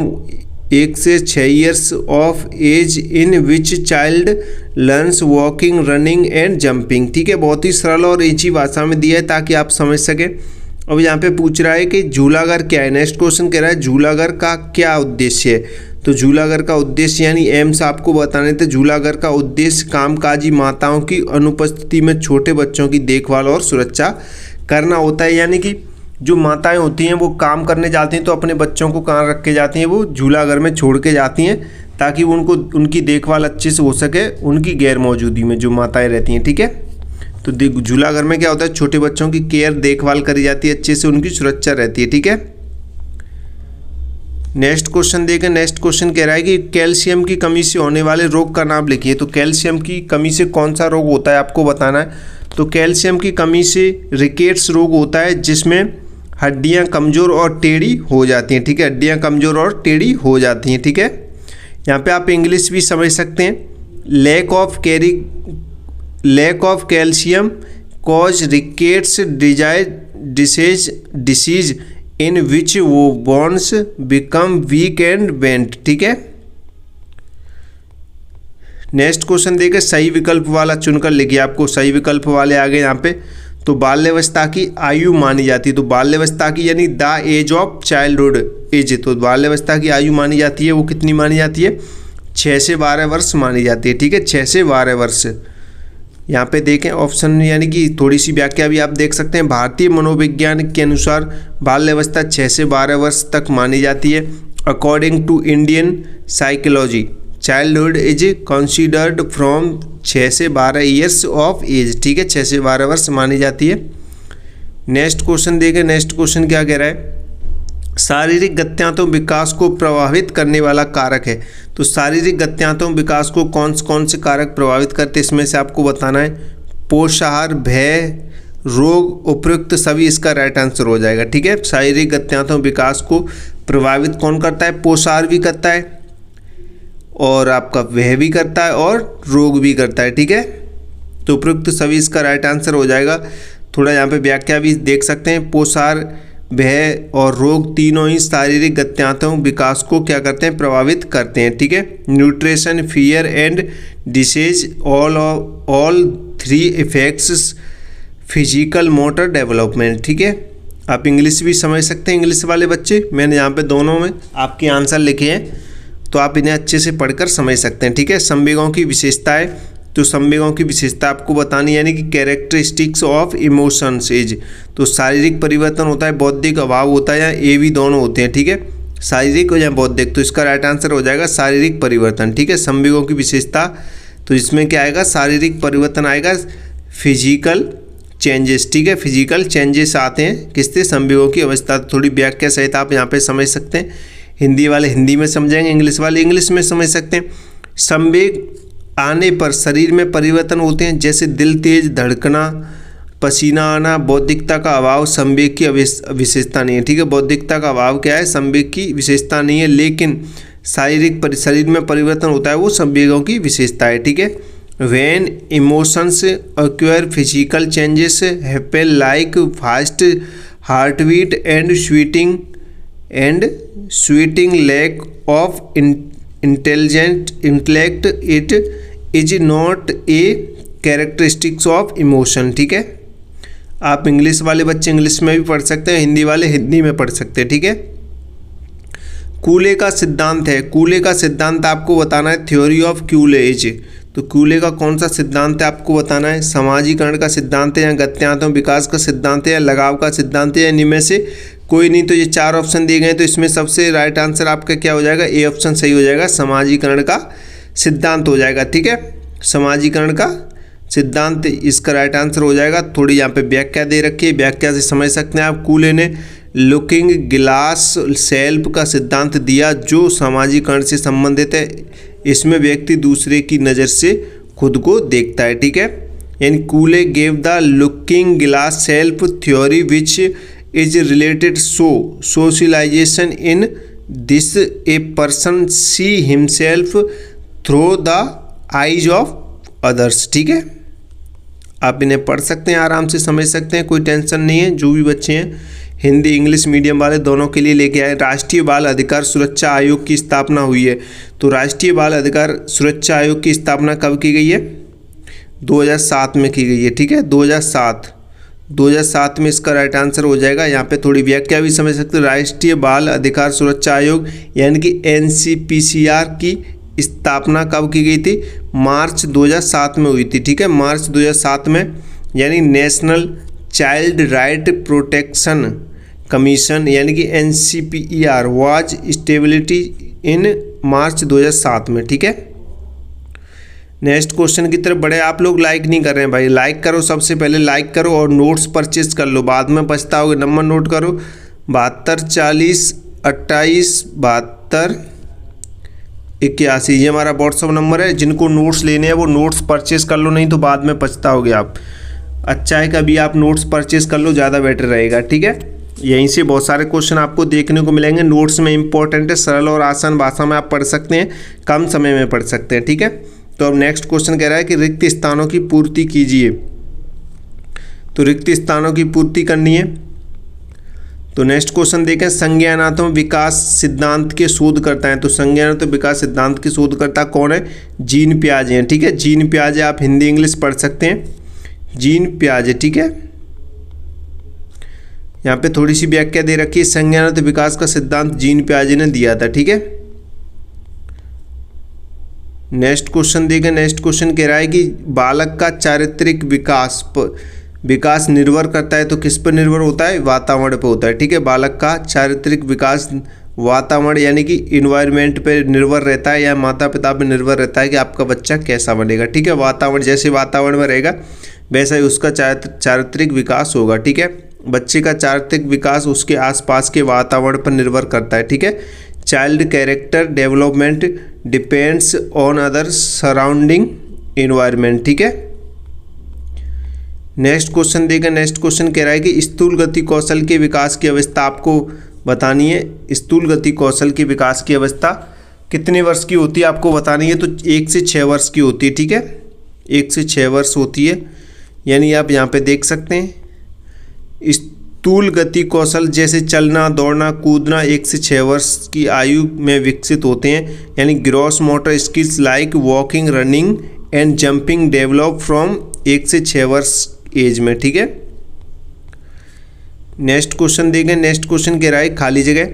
1 से 6 years of age in which child learns walking, running and jumping. ठीक है, बहुत ही सरल और ईजी भाषा में दिया है ताकि आप समझ सकें। अब यहाँ पे पूछ रहा है कि झूलाघर क्या है। नेक्स्ट क्वेश्चन कह रहा है झूलाघर का क्या उद्देश्य है। तो झूलाघर का उद्देश्य यानी एम्स आपको बताने थे। झूलाघर का उद्देश्य कामकाजी माताओं की अनुपस्थिति में छोटे बच्चों की देखभाल और सुरक्षा करना होता है। यानी कि जो माताएं होती हैं वो काम करने जाती हैं तो अपने बच्चों को कहाँ रख के जाती हैं? वो झूलाघर में छोड़ के जाती हैं, ताकि उनकी देखभाल अच्छे से हो सके उनकी गैर मौजूदगी में जो माताएं रहती हैं। ठीक है, तो झूला घर में क्या होता है, छोटे बच्चों की केयर देखभाल करी जाती है, अच्छे से उनकी सुरक्षा रहती है। ठीक है, नेक्स्ट क्वेश्चन देखें। नेक्स्ट क्वेश्चन कह रहा है कि कैल्शियम की कमी से होने वाले रोग का नाम लिखिए। तो कैल्शियम की कमी से कौन सा रोग होता है आपको बताना है। तो कैल्शियम की कमी से रिकेट्स रोग होता है, जिसमें हड्डियां कमज़ोर और टेढ़ी हो जाती हैं। ठीक है, हड्डियां कमज़ोर और टेढ़ी हो जाती हैं। ठीक है, यहाँ पे आप इंग्लिश भी समझ सकते हैं। Lack of calcium cause rickets disease in which वो bones become weak and bent. ठीक है, नेक्स्ट क्वेश्चन देखिए, सही विकल्प वाला चुनकर लिखिए। आपको सही विकल्प वाले आगे यहाँ पे। तो बाल्यावस्था की आयु मानी जाती है। तो बाल्यावस्था की यानी the age of childhood age. तो बाल्यावस्था की आयु मानी जाती है, वो कितनी मानी जाती है, 6 से 12 वर्ष मानी जाती है। ठीक है, 6 से 12 वर्ष। यहाँ पे देखें ऑप्शन, यानी कि थोड़ी सी व्याख्या भी आप देख सकते हैं। भारतीय मनोविज्ञान के अनुसार बाल्यावस्था 6 से 12 वर्ष तक मानी जाती है। According to Indian psychology childhood is considered from 6 से 12 ईयर्स ऑफ एज। ठीक है, 6 से 12 वर्ष मानी जाती है। नेक्स्ट क्वेश्चन देखें। नेक्स्ट क्वेश्चन क्या कह रहा है, शारीरिक गत्यांतों विकास को प्रभावित करने वाला कारक है। तो शारीरिक गत्यांतों विकास को कौन से कारक प्रभावित करते हैं, इसमें से आपको बताना है। पोषाहार, भय, रोग, उपयुक्त सभी इसका राइट आंसर हो जाएगा। ठीक है, शारीरिक गत्यांतों विकास को प्रभावित कौन करता है, पोषाहार भी करता है और आपका वह भी करता है और रोग भी करता है। ठीक है, तो उपयुक्त सभी इसका राइट आंसर हो जाएगा। थोड़ा यहाँ पे व्याख्या भी देख सकते हैं। पोषाहार, भय और रोग तीनों ही शारीरिक गत्यांतों विकास को क्या करते हैं, प्रभावित करते हैं। ठीक है, nutrition, fear and disease all 3 effects physical motor development. ठीक है, आप इंग्लिश भी समझ सकते हैं। इंग्लिश वाले बच्चे, मैंने यहाँ पे दोनों में आपके आंसर लिखे हैं, तो आप इन्हें अच्छे से पढ़कर समझ सकते हैं। ठीक है, संवेगों की विशेषताएं। तो संवेगों की विशेषता आपको बतानी, यानी कि कैरेक्टरिस्टिक्स ऑफ इमोशंस इज। तो शारीरिक परिवर्तन होता है, बौद्धिक अभाव होता है, या ए भी दोनों होते हैं। ठीक है, शारीरिक या बौद्धिक। तो इसका राइट आंसर हो जाएगा शारीरिक परिवर्तन। ठीक है, संवेगों की विशेषता, तो इसमें क्या आएगा, शारीरिक परिवर्तन आएगा, फिजिकल चेंजेस। ठीक है, फिजिकल चेंजेस आते हैं किससे, संवेगों की अवस्था। थोड़ी व्याख्या सहित आप यहाँ पे समझ सकते हैं। हिंदी वाले हिंदी में समझेंगे, इंग्लिश वाले इंग्लिश में समझ सकते हैं। संवेग आने पर शरीर में परिवर्तन होते हैं, जैसे दिल तेज धड़कना, पसीना आना। बौद्धिकता का अभाव संवेग की विशेषता नहीं है। ठीक है, बौद्धिकता का अभाव क्या है, संवेग की विशेषता नहीं है, लेकिन शरीर में परिवर्तन होता है, वो संवेगों की विशेषता है। ठीक है, when emotions acquire physical changes happen like fast heart beat and sweating lack of intellect it is not a characteristics of emotion. ठीक है, आप इंग्लिश वाले बच्चे इंग्लिश में भी पढ़ सकते हैं, हिंदी वाले हिंदी में पढ़ सकते हैं। ठीक है, कूले का सिद्धांत है। कूले का सिद्धांत आपको बताना है, थ्योरी ऑफ क्यूलेज। तो कूले का कौन सा सिद्धांत है आपको बताना है। समाजीकरण का सिद्धांत है, या गत्यांतों विकास का सिद्धांत है, या लगाव का सिद्धांत है, या इनमें से कोई नहीं। तो ये 4 ऑप्शन दिए गए, तो इसमें सबसे राइट आंसर आपका क्या हो जाएगा, ए ऑप्शन सही हो जाएगा, समाजीकरण का सिद्धांत हो जाएगा। ठीक है, समाजीकरण का सिद्धांत इसका राइट आंसर हो जाएगा। थोड़ी यहाँ पे व्याख्या दे रखी है, व्याख्या से समझ सकते हैं आप। कूले ने लुकिंग ग्लास सेल्फ का सिद्धांत दिया, जो समाजीकरण से संबंधित है। इसमें व्यक्ति दूसरे की नज़र से खुद को देखता है। ठीक है, यानी Cooley gave the looking glass self theory which is related socialization in this a person see himself through the eyes of others. ठीक है, आप इन्हें पढ़ सकते हैं, आराम से समझ सकते हैं, कोई टेंशन नहीं है। जो भी बच्चे हैं हिंदी इंग्लिश मीडियम वाले दोनों के लिए लेके आए। राष्ट्रीय बाल अधिकार सुरक्षा आयोग की स्थापना हुई है। तो राष्ट्रीय बाल अधिकार सुरक्षा आयोग की स्थापना कब की गई है, 2007 में की गई है। ठीक है, 2007 में इसका राइट आंसर हो जाएगा। यहाँ पे थोड़ी व्याख्या भी समझ सकते हैं। राष्ट्रीय बाल अधिकार सुरक्षा आयोग यानी कि NCPCR की स्थापना कब की गई थी, मार्च 2007 में हुई थी। ठीक है, मार्च 2007 में, यानी national child right protection commission यानी कि NCPER वाज स्टेबिलिटी इन मार्च 2007 में। ठीक है, नेक्स्ट क्वेश्चन की तरफ बढ़े। आप लोग लाइक नहीं कर रहे हैं भाई, लाइक करो, सबसे पहले लाइक करो और नोट्स परचेज कर लो, बाद में पछताओगे। नंबर नोट करो 72 40 28 72 81, ये हमारा व्हाट्सअप नंबर है। जिनको नोट्स लेने हैं वो नोट्स परचेज कर लो, नहीं तो बाद में पछताओगे आप। अच्छा है कि अभी आप नोट्स परचेज कर लो, ज़्यादा बेटर रहेगा, ठीक है। यहीं से बहुत सारे क्वेश्चन आपको देखने को मिलेंगे। नोट्स में इंपॉर्टेंट है, सरल और आसान भाषा में आप पढ़ सकते हैं, कम समय में पढ़ सकते हैं, ठीक है। तो अब नेक्स्ट क्वेश्चन कह रहा है कि रिक्त स्थानों की पूर्ति कीजिए। तो रिक्त स्थानों की पूर्ति करनी है। तो नेक्स्ट क्वेश्चन देखें, संज्ञानात्मक विकास सिद्धांत के शोधकर्ता हैं। तो संज्ञानात्मक विकास सिद्धांत के शोधकर्ता कौन है? जीन पियाजे हैं, ठीक है। जीन पियाजे आप हिंदी इंग्लिश पढ़ सकते हैं, जीन पियाजे, ठीक है। यहाँ पे थोड़ी सी व्याख्या दे रखी है, संज्ञानात्मक विकास का सिद्धांत जीन पियाजे ने दिया था, ठीक है। नेक्स्ट क्वेश्चन देखें। नेक्स्ट क्वेश्चन कह रहा है कि बालक का चारित्रिक विकास निर्भर करता है। तो किस पर निर्भर होता है? वातावरण पर होता है, ठीक है। बालक का चारित्रिक विकास वातावरण यानी कि इन्वायरमेंट पर निर्भर रहता है या माता पिता पर निर्भर रहता है कि आपका बच्चा कैसा बनेगा, ठीक है। वातावरण जैसे वातावरण में रहेगा वैसा ही उसका चारित्रिक विकास होगा, ठीक है। बच्चे का चारित्रिक विकास उसके आसपास के वातावरण पर निर्भर करता है, ठीक है। Child character development depends on other surrounding environment, ठीक है। नेक्स्ट क्वेश्चन देखें। नेक्स्ट क्वेश्चन कह रहा है कि स्थूल गति कौशल के विकास की अवस्था आपको बतानी है। स्थूल गति कौशल के विकास की अवस्था कितने वर्ष की होती है आपको बतानी है। तो 1 से 6 वर्ष की होती है, ठीक है। 1 से 6 वर्ष होती है, यानी आप यहाँ पे देख सकते हैं स्थूल गति कौशल जैसे चलना, दौड़ना, कूदना 1 से 6 वर्ष की आयु में विकसित होते हैं। यानी gross motor skills like walking, running and jumping develop from 1 से 6 वर्ष एज में, ठीक है। नेक्स्ट क्वेश्चन देखें। नेक्स्ट क्वेश्चन कह रहा है खाली जगह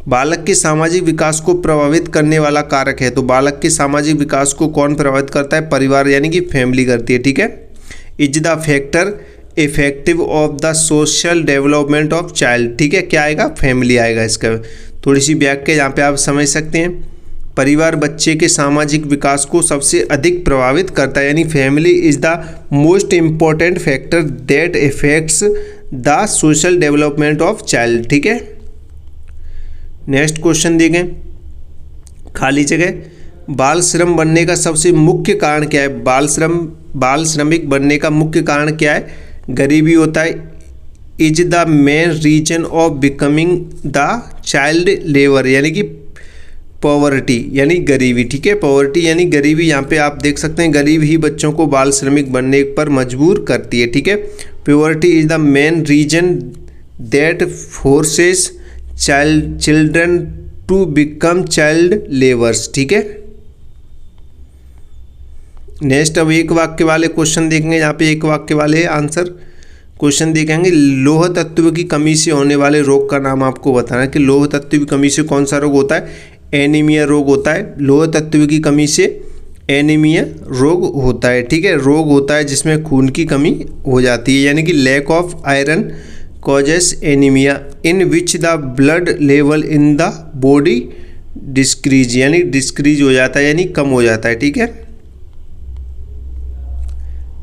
बालक के सामाजिक विकास को प्रभावित करने वाला कारक है। तो बालक के सामाजिक विकास को कौन प्रभावित करता है? परिवार यानी कि फैमिली करती है, ठीक है। Is the factor effective of the social development of child, ठीक है। क्या आएगा? फैमिली आएगा। इसका थोड़ी सी व्याख्या यहाँ पे आप समझ सकते हैं। परिवार बच्चे के सामाजिक विकास को सबसे अधिक प्रभावित करता है, यानी family is the most important factor that effects the social development of child, ठीक है। नेक्स्ट क्वेश्चन देखें। खाली जगह बाल श्रम बनने का सबसे मुख्य कारण क्या है? बाल श्रमिक बनने का मुख्य कारण क्या है? गरीबी होता है। Is the main reason of becoming the child labour यानी कि पॉवर्टी यानी गरीबी, ठीक है। पॉवर्टी यानी गरीबी, यहाँ पे आप देख सकते हैं गरीब ही बच्चों को बाल श्रमिक बनने पर मजबूर करती है, ठीक है। Poverty is the main reason that forces children to become child labours, ठीक है। नेक्स्ट अब एक वाक्य वाले क्वेश्चन देखेंगे। यहाँ पे एक वाक्य वाले आंसर क्वेश्चन देखेंगे। लौह तत्व की कमी से होने वाले रोग का नाम आपको बताना है कि लौह तत्व की कमी से कौन सा रोग होता है? एनीमिया रोग होता है। लौह तत्व की कमी से एनीमिया रोग होता है, ठीक है। रोग होता है जिसमें खून की कमी हो जाती है, यानी कि lack of iron causes anaemia in which the blood level in the body decrease यानी डिस्क्रीज हो जाता है यानी कम हो जाता है, ठीक है।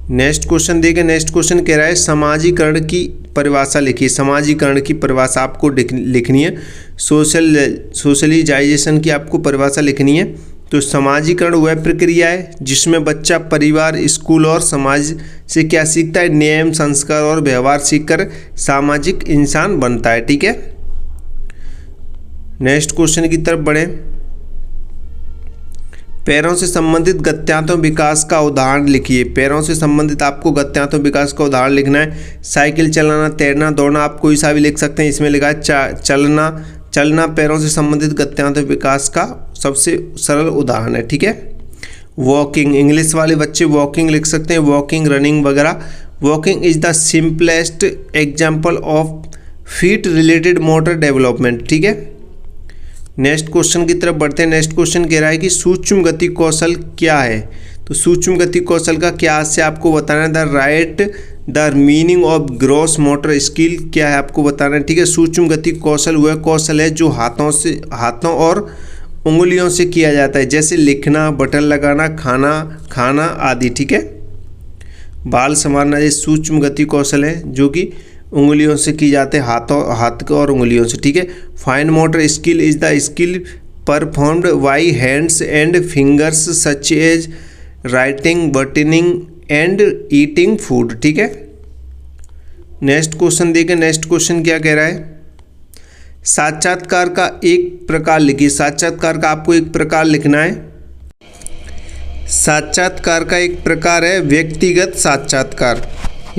नेक्स्ट क्वेश्चन देखें। नेक्स्ट क्वेश्चन कह रहा है समाजीकरण की परिभाषा लिखिए। समाजीकरण की परिभाषा आपको लिखनी है। सोशलाइजेशन की आपको परिभाषा लिखनी है। तो समाजीकरण वह प्रक्रिया है जिसमें बच्चा परिवार, स्कूल और समाज से क्या सीखता है? नियम, संस्कार और व्यवहार सीखकर सामाजिक इंसान बनता है, ठीक है। नेक्स्ट क्वेश्चन की तरफ बढ़े। पैरों से संबंधित गत्यात्मक विकास का उदाहरण लिखिए। पैरों से संबंधित आपको गत्यात्मक विकास का उदाहरण लिखना है। साइकिल चलाना, तैरना, दौड़ना, आप कोई सा भी लिख सकते हैं। इसमें लिखा है चलना पैरों से संबंधित गत्यात्मक विकास का सबसे सरल उदाहरण है, ठीक है। वॉकिंग, इंग्लिश वाले बच्चे वॉकिंग लिख सकते हैं, वॉकिंग, रनिंग वगैरह। Walking is the simplest example of feet related motor development, ठीक है। नेक्स्ट क्वेश्चन की तरफ बढ़ते हैं। नेक्स्ट क्वेश्चन कह रहा है कि सूक्ष्म गति कौशल क्या है? तो सूक्ष्म गति कौशल का क्या से आपको बताना है? The meaning of gross motor skill क्या है आपको बताना है, ठीक है। सूक्ष्म गति कौशल वह कौशल है जो हाथों और उंगलियों से किया जाता है, जैसे लिखना, बटन लगाना, खाना आदि। ठीक है, बाल संवारना ये सूक्ष्म गति कौशल है जो कि उंगलियों से की जाते हैं, हाथ और उंगलियों से। ठीक है, fine motor skill is the skill performed by hands and fingers such as writing, buttoning and eating food. ठीक है, नेक्स्ट क्वेश्चन देखें। नेक्स्ट क्वेश्चन क्या कह रहा है, साक्षात्कार का एक प्रकार लिखिए। साक्षात्कार का आपको एक प्रकार लिखना है। साक्षात्कार का एक प्रकार है व्यक्तिगत साक्षात्कार,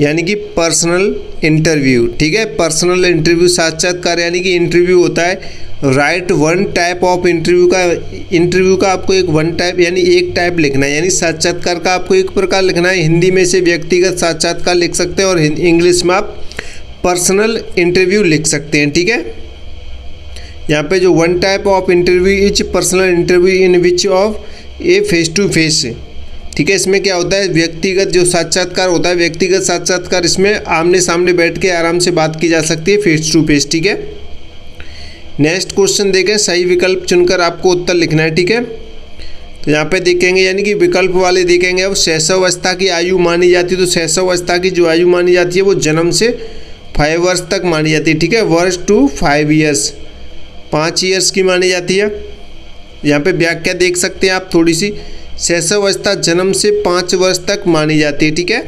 यानी कि पर्सनल इंटरव्यू। ठीक है, पर्सनल इंटरव्यू साक्षात्कार यानी कि इंटरव्यू होता है। Right one type of interview का आपको एक वन टाइप यानी एक टाइप लिखना है, यानी साक्षात्कार का आपको एक प्रकार लिखना है। हिंदी में से व्यक्तिगत साक्षात्कार लिख सकते हैं और इंग्लिश में आप पर्सनल इंटरव्यू लिख सकते हैं। ठीक है, यहाँ पे जो one type of interview is personal interview in which of a face to face. ठीक है, इसमें क्या होता है, व्यक्तिगत जो साक्षात्कार होता है, व्यक्तिगत साक्षात्कार इसमें आमने सामने बैठ के आराम से बात की जा सकती है, फेस टू फेस। ठीक है, नेक्स्ट क्वेश्चन देखें। सही विकल्प चुनकर आपको उत्तर लिखना है। ठीक है, तो यहाँ पे देखेंगे यानी कि विकल्प वाले देखेंगे। अब शैशवावस्था की आयु मानी जाती है, तो शैशवावस्था की जो आयु मानी जाती है वो जन्म से 5 वर्ष तक मानी जाती है। ठीक है, वर्ष टू 5 ईयर्स, 5 ईयर्स की मानी जाती है। यहाँ पे व्याख्या देख सकते हैं आप थोड़ी सी, शैशवावस्था जन्म से 5 वर्ष तक मानी जाती है। ठीक है,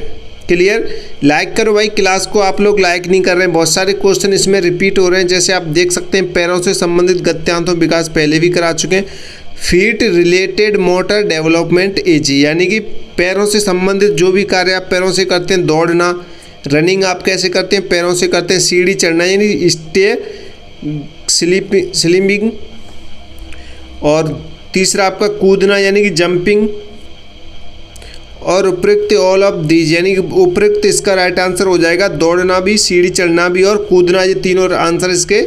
क्लियर। लाइक करो भाई, क्लास को आप लोग लाइक नहीं कर रहे हैं। बहुत सारे क्वेश्चन इसमें रिपीट हो रहे हैं, जैसे आप देख सकते हैं पैरों से संबंधित गत्यांशों विकास पहले भी करा चुके हैं। Feet related motor development as, यानी कि पैरों से संबंधित जो भी कार्य आप पैरों से करते हैं, दौड़ना, रनिंग आप कैसे करते हैं, पैरों से करते हैं। सीढ़ी चढ़ना यानी स्टेयर, स्लिमिंग, और तीसरा आपका कूदना यानी कि जंपिंग, और उपयुक्त ऑल ऑफ दीज यानी कि उपयुक्त इसका राइट आंसर हो जाएगा दौड़ना भी, सीढ़ी चढ़ना भी और कूदना। ये तीनों आंसर इसके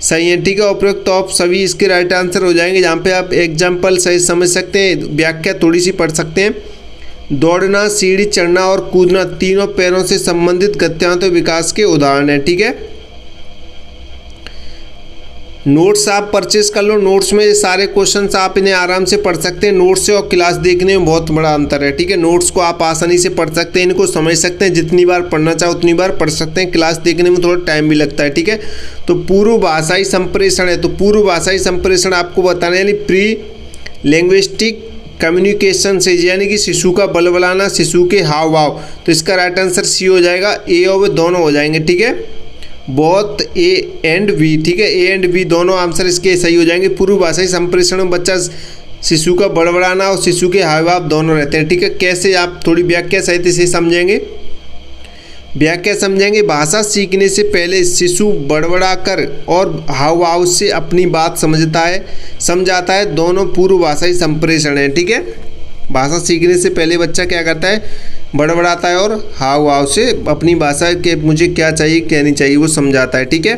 सही हैं। ठीक है, उपयुक्त ऑफ सभी इसके राइट आंसर हो जाएंगे। जहाँ पे आप एग्जाम्पल सही समझ सकते हैं, व्याख्या थोड़ी सी पढ़ सकते हैं। दौड़ना, सीढ़ी चढ़ना और कूदना तीनों पैरों से संबंधित गत्यांशों विकास के उदाहरण हैं। ठीक है, नोट्स आप परचेज कर लो। नोट्स में ये सारे क्वेश्चंस आप इन्हें आराम से पढ़ सकते हैं। नोट्स से और क्लास देखने में बहुत बड़ा अंतर है। ठीक है, नोट्स को आप आसानी से पढ़ सकते हैं, इनको समझ सकते हैं, जितनी बार पढ़ना चाहो उतनी बार पढ़ सकते हैं। क्लास देखने में थोड़ा टाइम भी लगता है। ठीक है, तो पूर्व भाषाई संप्रेषण है, तो पूर्व भाषाई संप्रेषण आपको बताना है, यानी प्री लैंग्विस्टिक कम्युनिकेशन से, यानी कि शिशु का बलबलाना, शिशु के हाव भाव। तो इसका राइट आंसर सी हो जाएगा, ए और दोनों हो जाएंगे। ठीक है, बोथ ए एंड बी। ठीक है, ए एंड बी दोनों आंसर इसके सही हो जाएंगे। पूर्व भाषाई संप्रेषण में बच्चा शिशु का बड़बड़ाना और शिशु के हाव भाव दोनों रहते हैं। ठीक है, कैसे आप थोड़ी व्याख्या सहित इसे समझेंगे। व्याख्या समझेंगे, भाषा सीखने से पहले शिशु बड़बड़ा कर और हाव भाव से अपनी बात समझाता है, दोनों पूर्व भाषाई संप्रेषण है। ठीक है, भाषा सीखने से पहले बच्चा क्या करता है, बड़बड़ाता है और हाव भाव से अपनी भाषा के मुझे क्या चाहिए कहनी चाहिए वो समझाता है। ठीक है,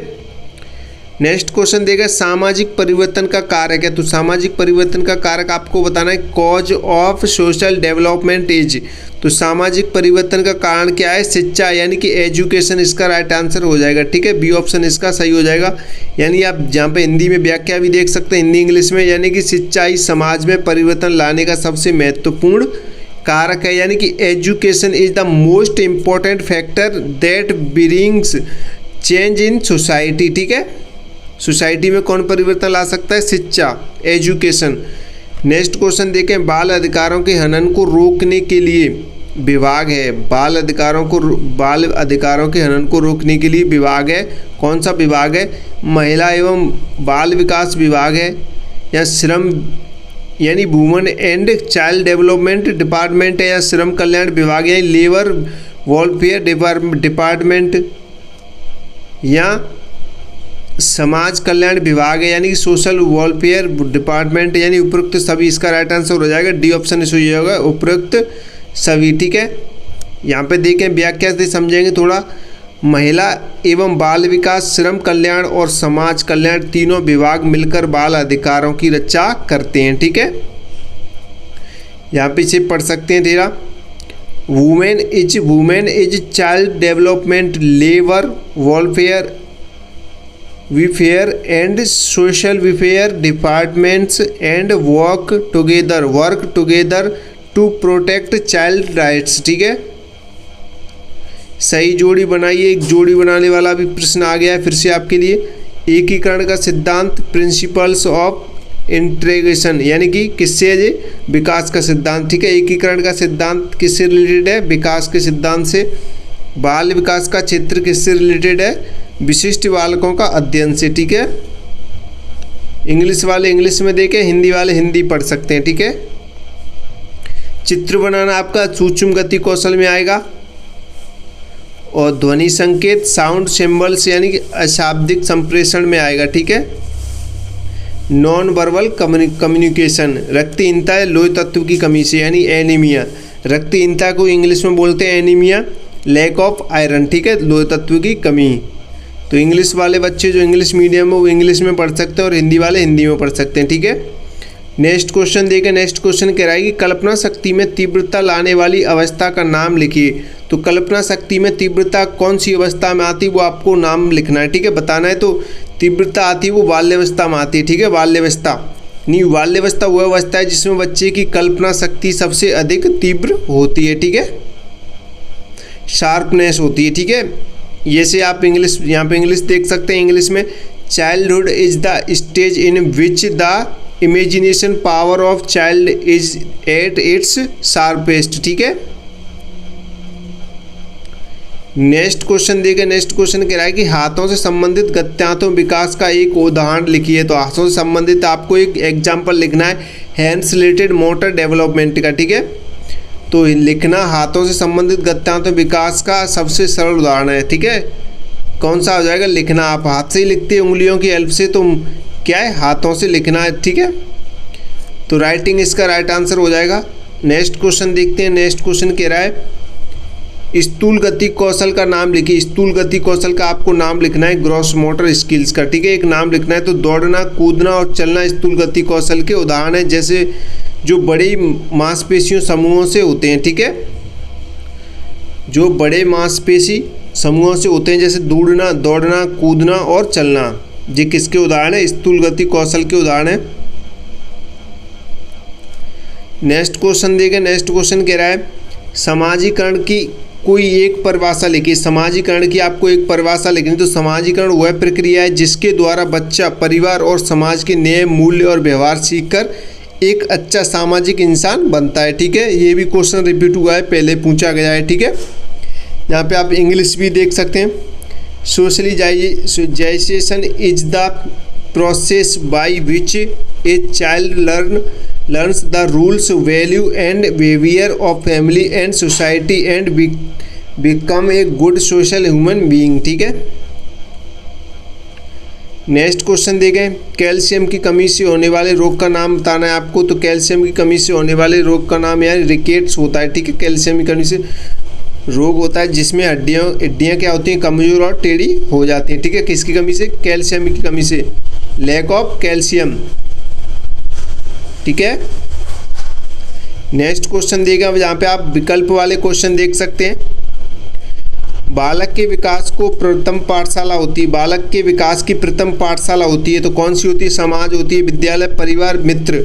नेक्स्ट क्वेश्चन देगा, सामाजिक परिवर्तन का कारक है। तो सामाजिक परिवर्तन का कारक आपको बताना है, cause of social development is. तो सामाजिक परिवर्तन का कारण क्या है, शिक्षा यानी कि एजुकेशन, इसका राइट आंसर हो जाएगा। ठीक है, बी ऑप्शन इसका सही हो जाएगा। यानी आप जहाँ पे हिंदी में व्याख्या भी देख सकते हैं, हिंदी इंग्लिश में, यानी कि शिक्षा ही समाज में परिवर्तन लाने का सबसे महत्वपूर्ण कारक है, यानी कि education is the most important factor that brings change in society. ठीक है, सोसाइटी में कौन परिवर्तन ला सकता है, शिक्षा, एजुकेशन। नेक्स्ट क्वेश्चन देखें, बाल अधिकारों के हनन को रोकने के लिए विभाग है। बाल अधिकारों के हनन को रोकने के लिए विभाग है, कौन सा विभाग है, महिला एवं बाल विकास विभाग है, या श्रम यानी women and child development department है, या श्रम कल्याण विभाग यानी लेबर वेलफेयर डिपार्टमेंट, या समाज कल्याण विभाग है यानी कि सोशल वेलफेयर डिपार्टमेंट, यानी उपयुक्त सभी। इसका राइट आंसर हो जाएगा डी ऑप्शन इस हो जाएगा, उपयुक्त सभी। ठीक है, यहाँ पे देखें व्याख्या से समझेंगे थोड़ा। महिला एवं बाल विकास, श्रम कल्याण और समाज कल्याण तीनों विभाग मिलकर बाल अधिकारों की रक्षा करते हैं। ठीक है, यहाँ पे से पढ़ सकते हैं तेरा, women is child development, labour welfare welfare and social welfare departments and work together to protect child rights। ठीक है, सही जोड़ी बनाइए। एक जोड़ी बनाने वाला भी प्रश्न आ गया है फिर से आपके लिए। एकीकरण का सिद्धांत, प्रिंसिपल्स ऑफ इंटीग्रेशन, यानी कि किससे है ये? विकास का सिद्धांत। ठीक है, एकीकरण का सिद्धांत किससे रिलेटेड है? विकास के सिद्धांत से। बाल विकास का क्षेत्र किससे रिलेटेड है? विशिष्ट बालकों का अध्ययन से। ठीक है, इंग्लिश वाले इंग्लिश में देखें, हिंदी वाले हिंदी पढ़ सकते हैं। ठीक है, चित्र बनाना आपका सूक्ष्म गति कौशल में आएगा, और ध्वनि संकेत, साउंड सिंबल्स यानी कि अशाब्दिक संप्रेषण में आएगा। ठीक है, नॉन वर्बल कम्युनिकेशन, रक्तहीनता या लोह तत्व की कमी से यानी एनीमिया। रक्तहीनता को इंग्लिश में बोलते हैं एनीमिया, लैक ऑफ आयरन। ठीक है, लोह तत्व की कमी। तो इंग्लिश वाले बच्चे जो इंग्लिश मीडियम है वो इंग्लिश में पढ़ सकते हैं और हिंदी वाले हिंदी में पढ़ सकते हैं। ठीक है, नेक्स्ट क्वेश्चन देखें। नेक्स्ट क्वेश्चन कह रहा है कि कल्पना शक्ति में तीव्रता लाने वाली अवस्था का नाम लिखिए। तो कल्पना शक्ति में तीव्रता कौन सी अवस्था में आती है वो आपको नाम लिखना है। ठीक है, बताना है। तो तीव्रता आती है वो बाल्यावस्था में आती है। ठीक है, बाल्यावस्था नहीं, बाल्यावस्था वह अवस्था है जिसमें बच्चे की कल्पना शक्ति सबसे अधिक तीव्र होती है। ठीक है, शार्पनेस होती है। ठीक है, ये से आप इंग्लिश यहाँ पे इंग्लिश देख सकते हैं। इंग्लिश में childhood is the stage in which the imagination power of child is at its sharpest. ठीक है, नेक्स्ट क्वेश्चन देखिए। नेक्स्ट क्वेश्चन कह रहा है कि हाथों से संबंधित गत्यांतों विकास का एक उदाहरण लिखिए। तो हाथों से संबंधित आपको एक एग्जाम्पल लिखना है हैंड्स रिलेटेड मोटर डेवलपमेंट का। ठीक है, तो लिखना हाथों से संबंधित गत्यांतों विकास का सबसे सरल उदाहरण है। ठीक है, कौन सा हो जाएगा? लिखना। आप हाथ से ही लिखते हैं उंगलियों की हेल्प से, तो क्या है? हाथों से लिखना है। ठीक है, तो राइटिंग इसका राइट आंसर हो जाएगा। नेक्स्ट क्वेश्चन देखते हैं। नेक्स्ट क्वेश्चन कह रहा है स्थूल गति कौशल का नाम लिखिए। स्थूल गति कौशल का आपको नाम लिखना है ग्रॉस मोटर स्किल्स का। ठीक है, एक नाम लिखना है। तो दौड़ना, कूदना और चलना स्थूल गति कौशल के उदाहरण है, जैसे जो बड़ी मांसपेशियों समूहों से होते हैं। ठीक है, जो बड़े मांसपेशी समूहों से होते हैं, जैसे दौड़ना, कूदना और चलना, ये किसके उदाहरण है? स्थूल गति कौशल के उदाहरण है। नेक्स्ट क्वेश्चन देखें। नेक्स्ट क्वेश्चन कह रहा है समाजीकरण की कोई एक परिभाषा लिखिए। समाजीकरण की आपको एक परिभाषा लिखनी। तो समाजीकरण वह प्रक्रिया है जिसके द्वारा बच्चा परिवार और समाज के नए मूल्य और व्यवहार सीखकर एक अच्छा सामाजिक इंसान बनता है। ठीक है, ये भी क्वेश्चन रिपीट हुआ है, पहले पूछा गया है। ठीक है, यहाँ पे आप इंग्लिश भी देख सकते हैं। Socialisation is the process by which a child learns the rules, value and behavior of family and society and become a good social human being। ठीक है, नेक्स्ट क्वेश्चन देखें। कैल्शियम की कमी से होने वाले रोग का नाम बताना है आपको। तो कैल्शियम की कमी से होने वाले रोग का नाम यार रिकेट्स होता है। ठीक है, कैल्शियम की कमी से रोग होता है जिसमें हड्डियाँ क्या होती हैं? कमजोर और टेढ़ी हो जाती हैं। ठीक है, किसकी कमी से? कैल्शियम की कमी से, लैक ऑफ कैल्शियम। ठीक है, नेक्स्ट क्वेश्चन देगा जहाँ पे आप विकल्प वाले क्वेश्चन देख सकते हैं। बालक के विकास को प्रथम पाठशाला होती है। बालक के विकास की प्रथम पाठशाला होती है, तो कौन सी होती है? समाज होती है, विद्यालय, परिवार, मित्र।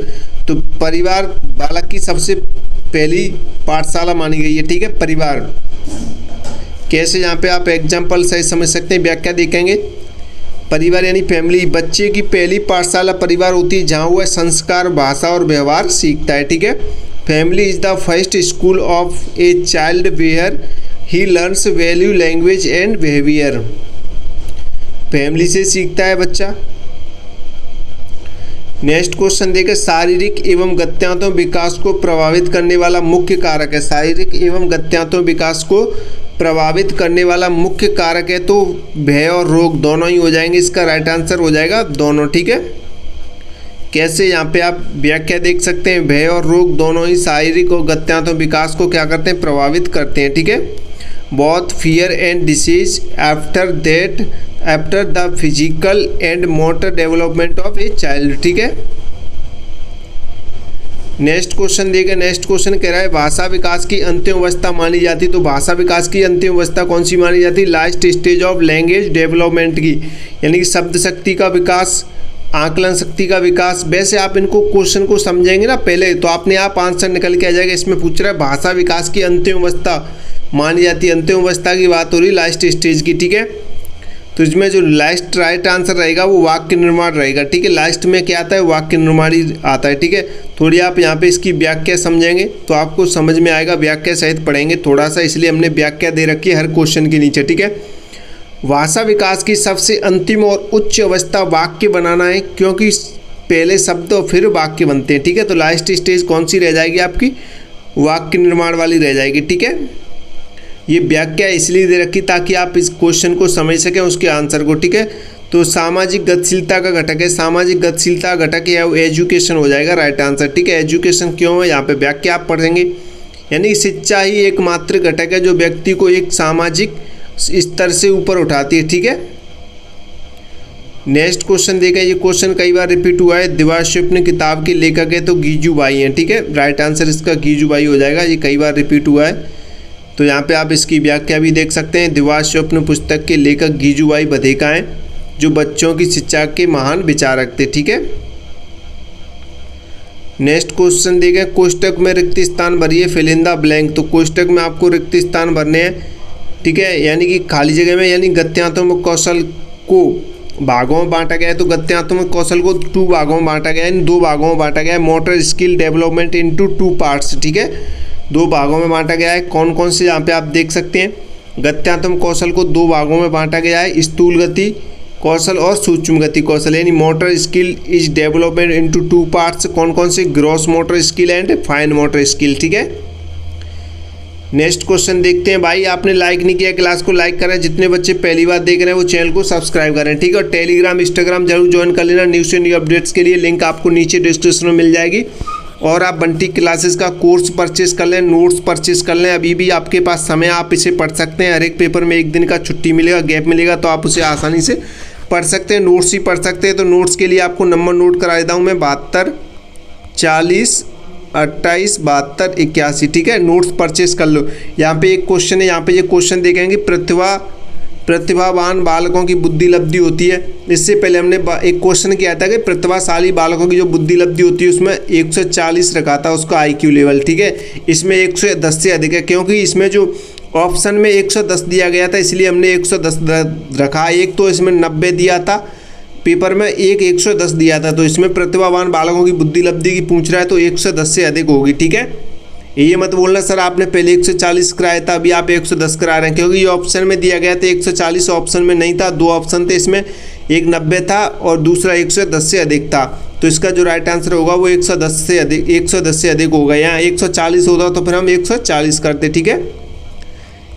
तो परिवार बालक की सबसे पहली पाठशाला मानी गई है। ठीक है, परिवार। कैसे? यहाँ पे आप एग्जाम्पल सही समझ सकते हैं, व्याख्या देखेंगे। परिवार यानी फैमिली, बच्चे की पहली पाठशाला परिवार होती है जहाँ वह संस्कार, भाषा और व्यवहार सीखता है। ठीक है, family is the first school of a child where he learns value, language and behaviour. Family से सीखता है बच्चा। नेक्स्ट क्वेश्चन देखें। शारीरिक एवं गत्यांतों विकास को प्रभावित करने वाला मुख्य कारक है। शारीरिक एवं गत्यांतों विकास को प्रभावित करने वाला मुख्य कारक है, तो भय और रोग दोनों ही हो जाएंगे। इसका राइट आंसर हो जाएगा दोनों। ठीक है, कैसे? यहाँ पे आप व्याख्या देख सकते हैं। भय और रोग दोनों ही शारीरिक और गत्यांतों विकास को क्या करते हैं? प्रभावित करते हैं। ठीक है, both fear and disease after the physical and motor development of a child. ठीक है, नेक्स्ट क्वेश्चन देगा, नेक्स्ट क्वेश्चन कह रहा है भाषा विकास की अंतिम अवस्था मानी जाती है। तो भाषा विकास की अंतिम अवस्था कौन सी मानी जाती है? Last stage of language development की, यानी कि शब्द शक्ति का विकास, आकलन शक्ति का विकास। वैसे आप इनको क्वेश्चन को समझेंगे ना पहले तो अपने आप आंसर निकल के आ जाएगा। इसमें पूछ रहा है भाषा विकास की अंतिम अवस्था मानी जाती है, अंतिम अवस्था की बात हो रही लास्ट स्टेज की, ठीक है। तो इसमें जो लास्ट राइट आंसर रहेगा वो वाक्य निर्माण रहेगा, ठीक है। लास्ट में क्या आता है? वाक्य निर्माण ही आता है, ठीक है। थोड़ी आप यहाँ पे इसकी व्याख्या समझेंगे तो आपको समझ में आएगा, व्याख्या सहित पढ़ेंगे थोड़ा सा, इसलिए हमने व्याख्या दे रखी है हर क्वेश्चन के नीचे, ठीक है। भाषा विकास की सबसे अंतिम और उच्च अवस्था वाक्य बनाना है, क्योंकि पहले शब्द और फिर वाक्य बनते हैं, ठीक है। तो लास्ट स्टेज कौन सी रह जाएगी आपकी? वाक्य निर्माण वाली रह जाएगी, ठीक है। ये व्याख्या इसलिए दे रखी ताकि आप इस क्वेश्चन को समझ सकें, उसके आंसर को, ठीक है। तो सामाजिक गतिशीलता का घटक है, सामाजिक गतिशीलता घटक है वो एजुकेशन हो जाएगा राइट आंसर, ठीक है। एजुकेशन क्यों है यहाँ पे व्याख्या आप पढ़ेंगे, यानी शिक्षा ही एकमात्र घटक है जो व्यक्ति को एक सामाजिक स्तर से ऊपर उठाती है, ठीक है। नेक्स्ट क्वेश्चन देखा, ये क्वेश्चन कई बार रिपीट हुआ है। दिवास्वप्न किताब के लेखक है तो गीजूबाई हैं, ठीक है। राइट आंसर इसका गीजूबाई हो जाएगा, ये कई बार रिपीट हुआ है। तो यहाँ पे आप इसकी व्याख्या भी देख सकते हैं। दिवास्वप्न पुस्तक के लेखक गीजूबाई बधेका हैं, जो बच्चों की शिक्षा के महान विचारक थे, ठीक है। नेक्स्ट क्वेश्चन देखें, कोष्टक में रिक्त स्थान भरिए, फिल इन द ब्लैंक। तो कोष्टक में आपको रिक्त स्थान भरने हैं, ठीक है, यानी कि खाली जगह में, यानी गद्यांत्मक कौशल को भागों में बांटा गया है। तो गद्यांत्मक कौशल को 2 भागों में बांटा गया है, 2 भागों में बांटा गया है। Motor skill development into 2 parts, ठीक है, 2 भागों में बांटा गया है। कौन कौन से यहाँ पे आप देख सकते हैं। गत्यात्मक कौशल को 2 भागों में बांटा गया है, स्थूल गति कौशल और सूक्ष्म गति कौशल, यानी motor skill is development into 2 parts. कौन कौन से? Gross motor skill and fine motor skill, ठीक है। नेक्स्ट क्वेश्चन देखते हैं। भाई आपने लाइक नहीं किया क्लास को लाइक करें, जितने बच्चे पहली बार देख रहे हैं वो चैनल को सब्सक्राइब करें, ठीक है। और टेलीग्राम इंस्टाग्राम जरूर ज्वाइन कर लेना, न्यूज़ से न्यू अपडेट्स के लिए लिंक आपको नीचे डिस्क्रिप्शन में मिल जाएगी। और आप बंटी क्लासेस का कोर्स परचेस कर लें, नोट्स परचेस कर लें, अभी भी आपके पास समय, आप इसे पढ़ सकते हैं। हर एक पेपर में 1 दिन का छुट्टी मिलेगा, गैप मिलेगा, तो आप उसे आसानी से पढ़ सकते हैं, नोट्स ही पढ़ सकते हैं। तो नोट्स के लिए आपको नंबर नोट करा देता हूँ मैं, 72 40 28 72 81, ठीक है। नोट्स परचेस कर लो। यहाँ पे एक क्वेश्चन है, यहाँ पे ये क्वेश्चन देखेंगे, प्रतिभावान बालकों की बुद्धि लब्धि होती है। इससे पहले हमने एक क्वेश्चन किया था कि प्रतिभाशाली बालकों की जो बुद्धि लब्धि होती है उसमें 140 रखा था उसका IQ लेवल, ठीक है। इसमें 110 से अधिक है, क्योंकि इसमें जो ऑप्शन में 110 दिया गया था इसलिए हमने 110 रखा। एक तो इसमें 90 दिया था पेपर में, एक 110 दिया था। तो इसमें प्रतिभावान बालकों की बुद्धि लब्धि की पूछ रहा है तो 110 से अधिक होगी, ठीक है। ये मत बोलना सर आपने पहले 140 कराया था अभी आप 110 करा रहे हैं, क्योंकि ये ऑप्शन में दिया गया था 140 ऑप्शन में नहीं था, 2 ऑप्शन थे इसमें, एक 90 था और दूसरा 110 से अधिक था। तो इसका जो राइट आंसर होगा वो 110 से अधिक होगा। यहाँ 140 होता तो फिर हम 140 करते, ठीक है।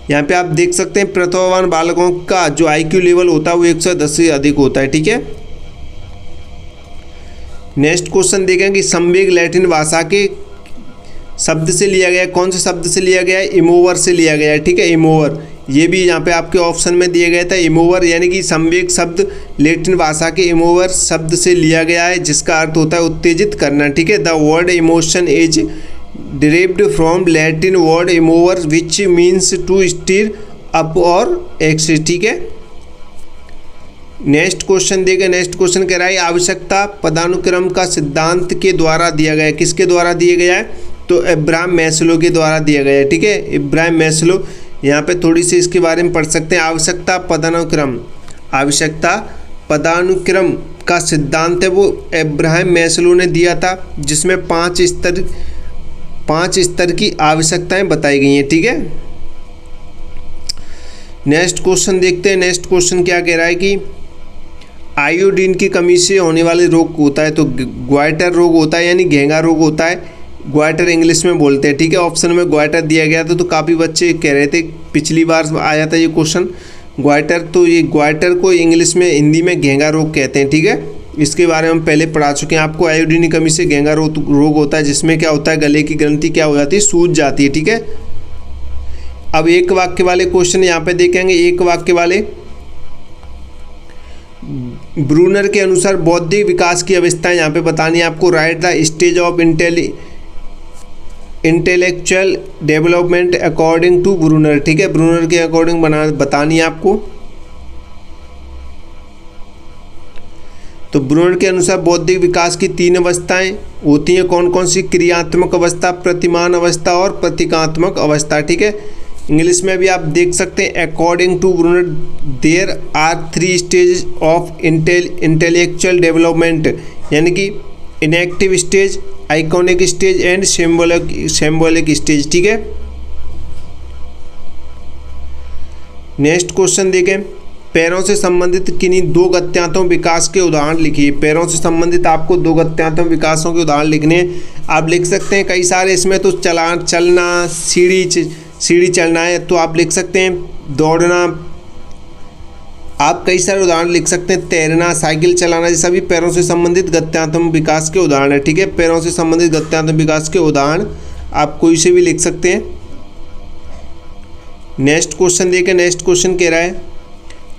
यहाँ पे आप देख सकते हैं प्रतिभावान बालकों का जो IQ लेवल होता है वो 110 से अधिक होता है, ठीक है। नेक्स्ट क्वेश्चन देखें कि संवेग लैटिन भाषा के शब्द से लिया गया है। कौन से शब्द से लिया गया है? इमोवर से लिया गया है, ठीक है, इमोवर। ये भी यहाँ पे आपके ऑप्शन में दिया गया था, इमोवर, यानी कि संवेग शब्द लैटिन भाषा के इमोवर शब्द से लिया गया है, जिसका अर्थ होता है उत्तेजित करना, ठीक है। The word emotion is derived from Latin word emovere which means to stir up और एक्स, ठीक है। नेक्स्ट क्वेश्चन देखें, नेक्स्ट क्वेश्चन कह रहा है आवश्यकता पदानुक्रम का सिद्धांत के द्वारा दिया गया है। किसके द्वारा दिया गया है? तो अब्राहम मैस्लो के द्वारा दिया गया है, ठीक है, अब्राहम मैस्लो। यहाँ पे थोड़ी सी इसके बारे में पढ़ सकते हैं। आवश्यकता पदानुक्रम का सिद्धांत है वो अब्राहम मैस्लो ने दिया था, जिसमें 5 स्तर की आवश्यकताएं बताई गई हैं, ठीक है। नेक्स्ट क्वेश्चन देखते हैं। नेक्स्ट क्वेश्चन क्या कह रहा है कि आयोडीन की कमी से होने वाले रोग होता है, तो ग्वाइटर रोग होता है, यानी घेंगा रोग होता है, ग्वाइटर इंग्लिश में बोलते हैं, ठीक है। ऑप्शन में ग्वाइटर दिया गया था, तो काफ़ी बच्चे कह रहे थे, पिछली बार आया था ये क्वेश्चन ग्वाइटर, तो ये ग्वाइटर को इंग्लिश में हिंदी में घेंगा रोग कहते हैं, ठीक है। इसके बारे में हम पहले पढ़ा चुके हैं आपको। आयोडीन की कमी से घेंगा रोग होता है, जिसमें क्या होता है, गले की ग्रंथि क्या हो जाती है, सूज जाती है, ठीक है। अब एक वाक्य वाले क्वेश्चन यहाँ पे देखेंगे। एक वाक्य वाले, ब्रूनर के अनुसार बौद्धिक विकास की अवस्थाएं यहाँ पे बतानी है आपको। Write the stage of intellectual development according to Bruner, ठीक है, ब्रूनर के अकॉर्डिंग बतानी है आपको। तो ब्रूनर के अनुसार बौद्धिक विकास की 3 अवस्थाएं होती हैं, कौन कौन सी? क्रियात्मक अवस्था, प्रतिमान अवस्था और प्रतीकात्मक अवस्था, ठीक है। इंग्लिश में भी आप देख सकते हैं, according to Bruner there are 3 stage of intellectual development, यानी कि enactive stage, iconic stage and symbolic stage, ठीक है। नेक्स्ट क्वेश्चन देखें, पैरों से संबंधित किन्हीं 2 गत्यांतों विकास के उदाहरण लिखिए। पैरों से संबंधित आपको 2 गत्यांतों विकासों के उदाहरण लिखने हैं। आप लिख सकते हैं कई सारे, इसमें तो चलना, सीढ़ी चलना है, तो आप लिख सकते हैं दौड़ना, आप कई सारे उदाहरण लिख सकते हैं, तैरना, साइकिल चलाना, ये सभी पैरों से संबंधित गत्यांतम विकास के उदाहरण है, ठीक है। पैरों से संबंधित गत्यांतम विकास के उदाहरण आप कोई से भी लिख सकते हैं। नेक्स्ट क्वेश्चन देखिए, नेक्स्ट क्वेश्चन कह रहा है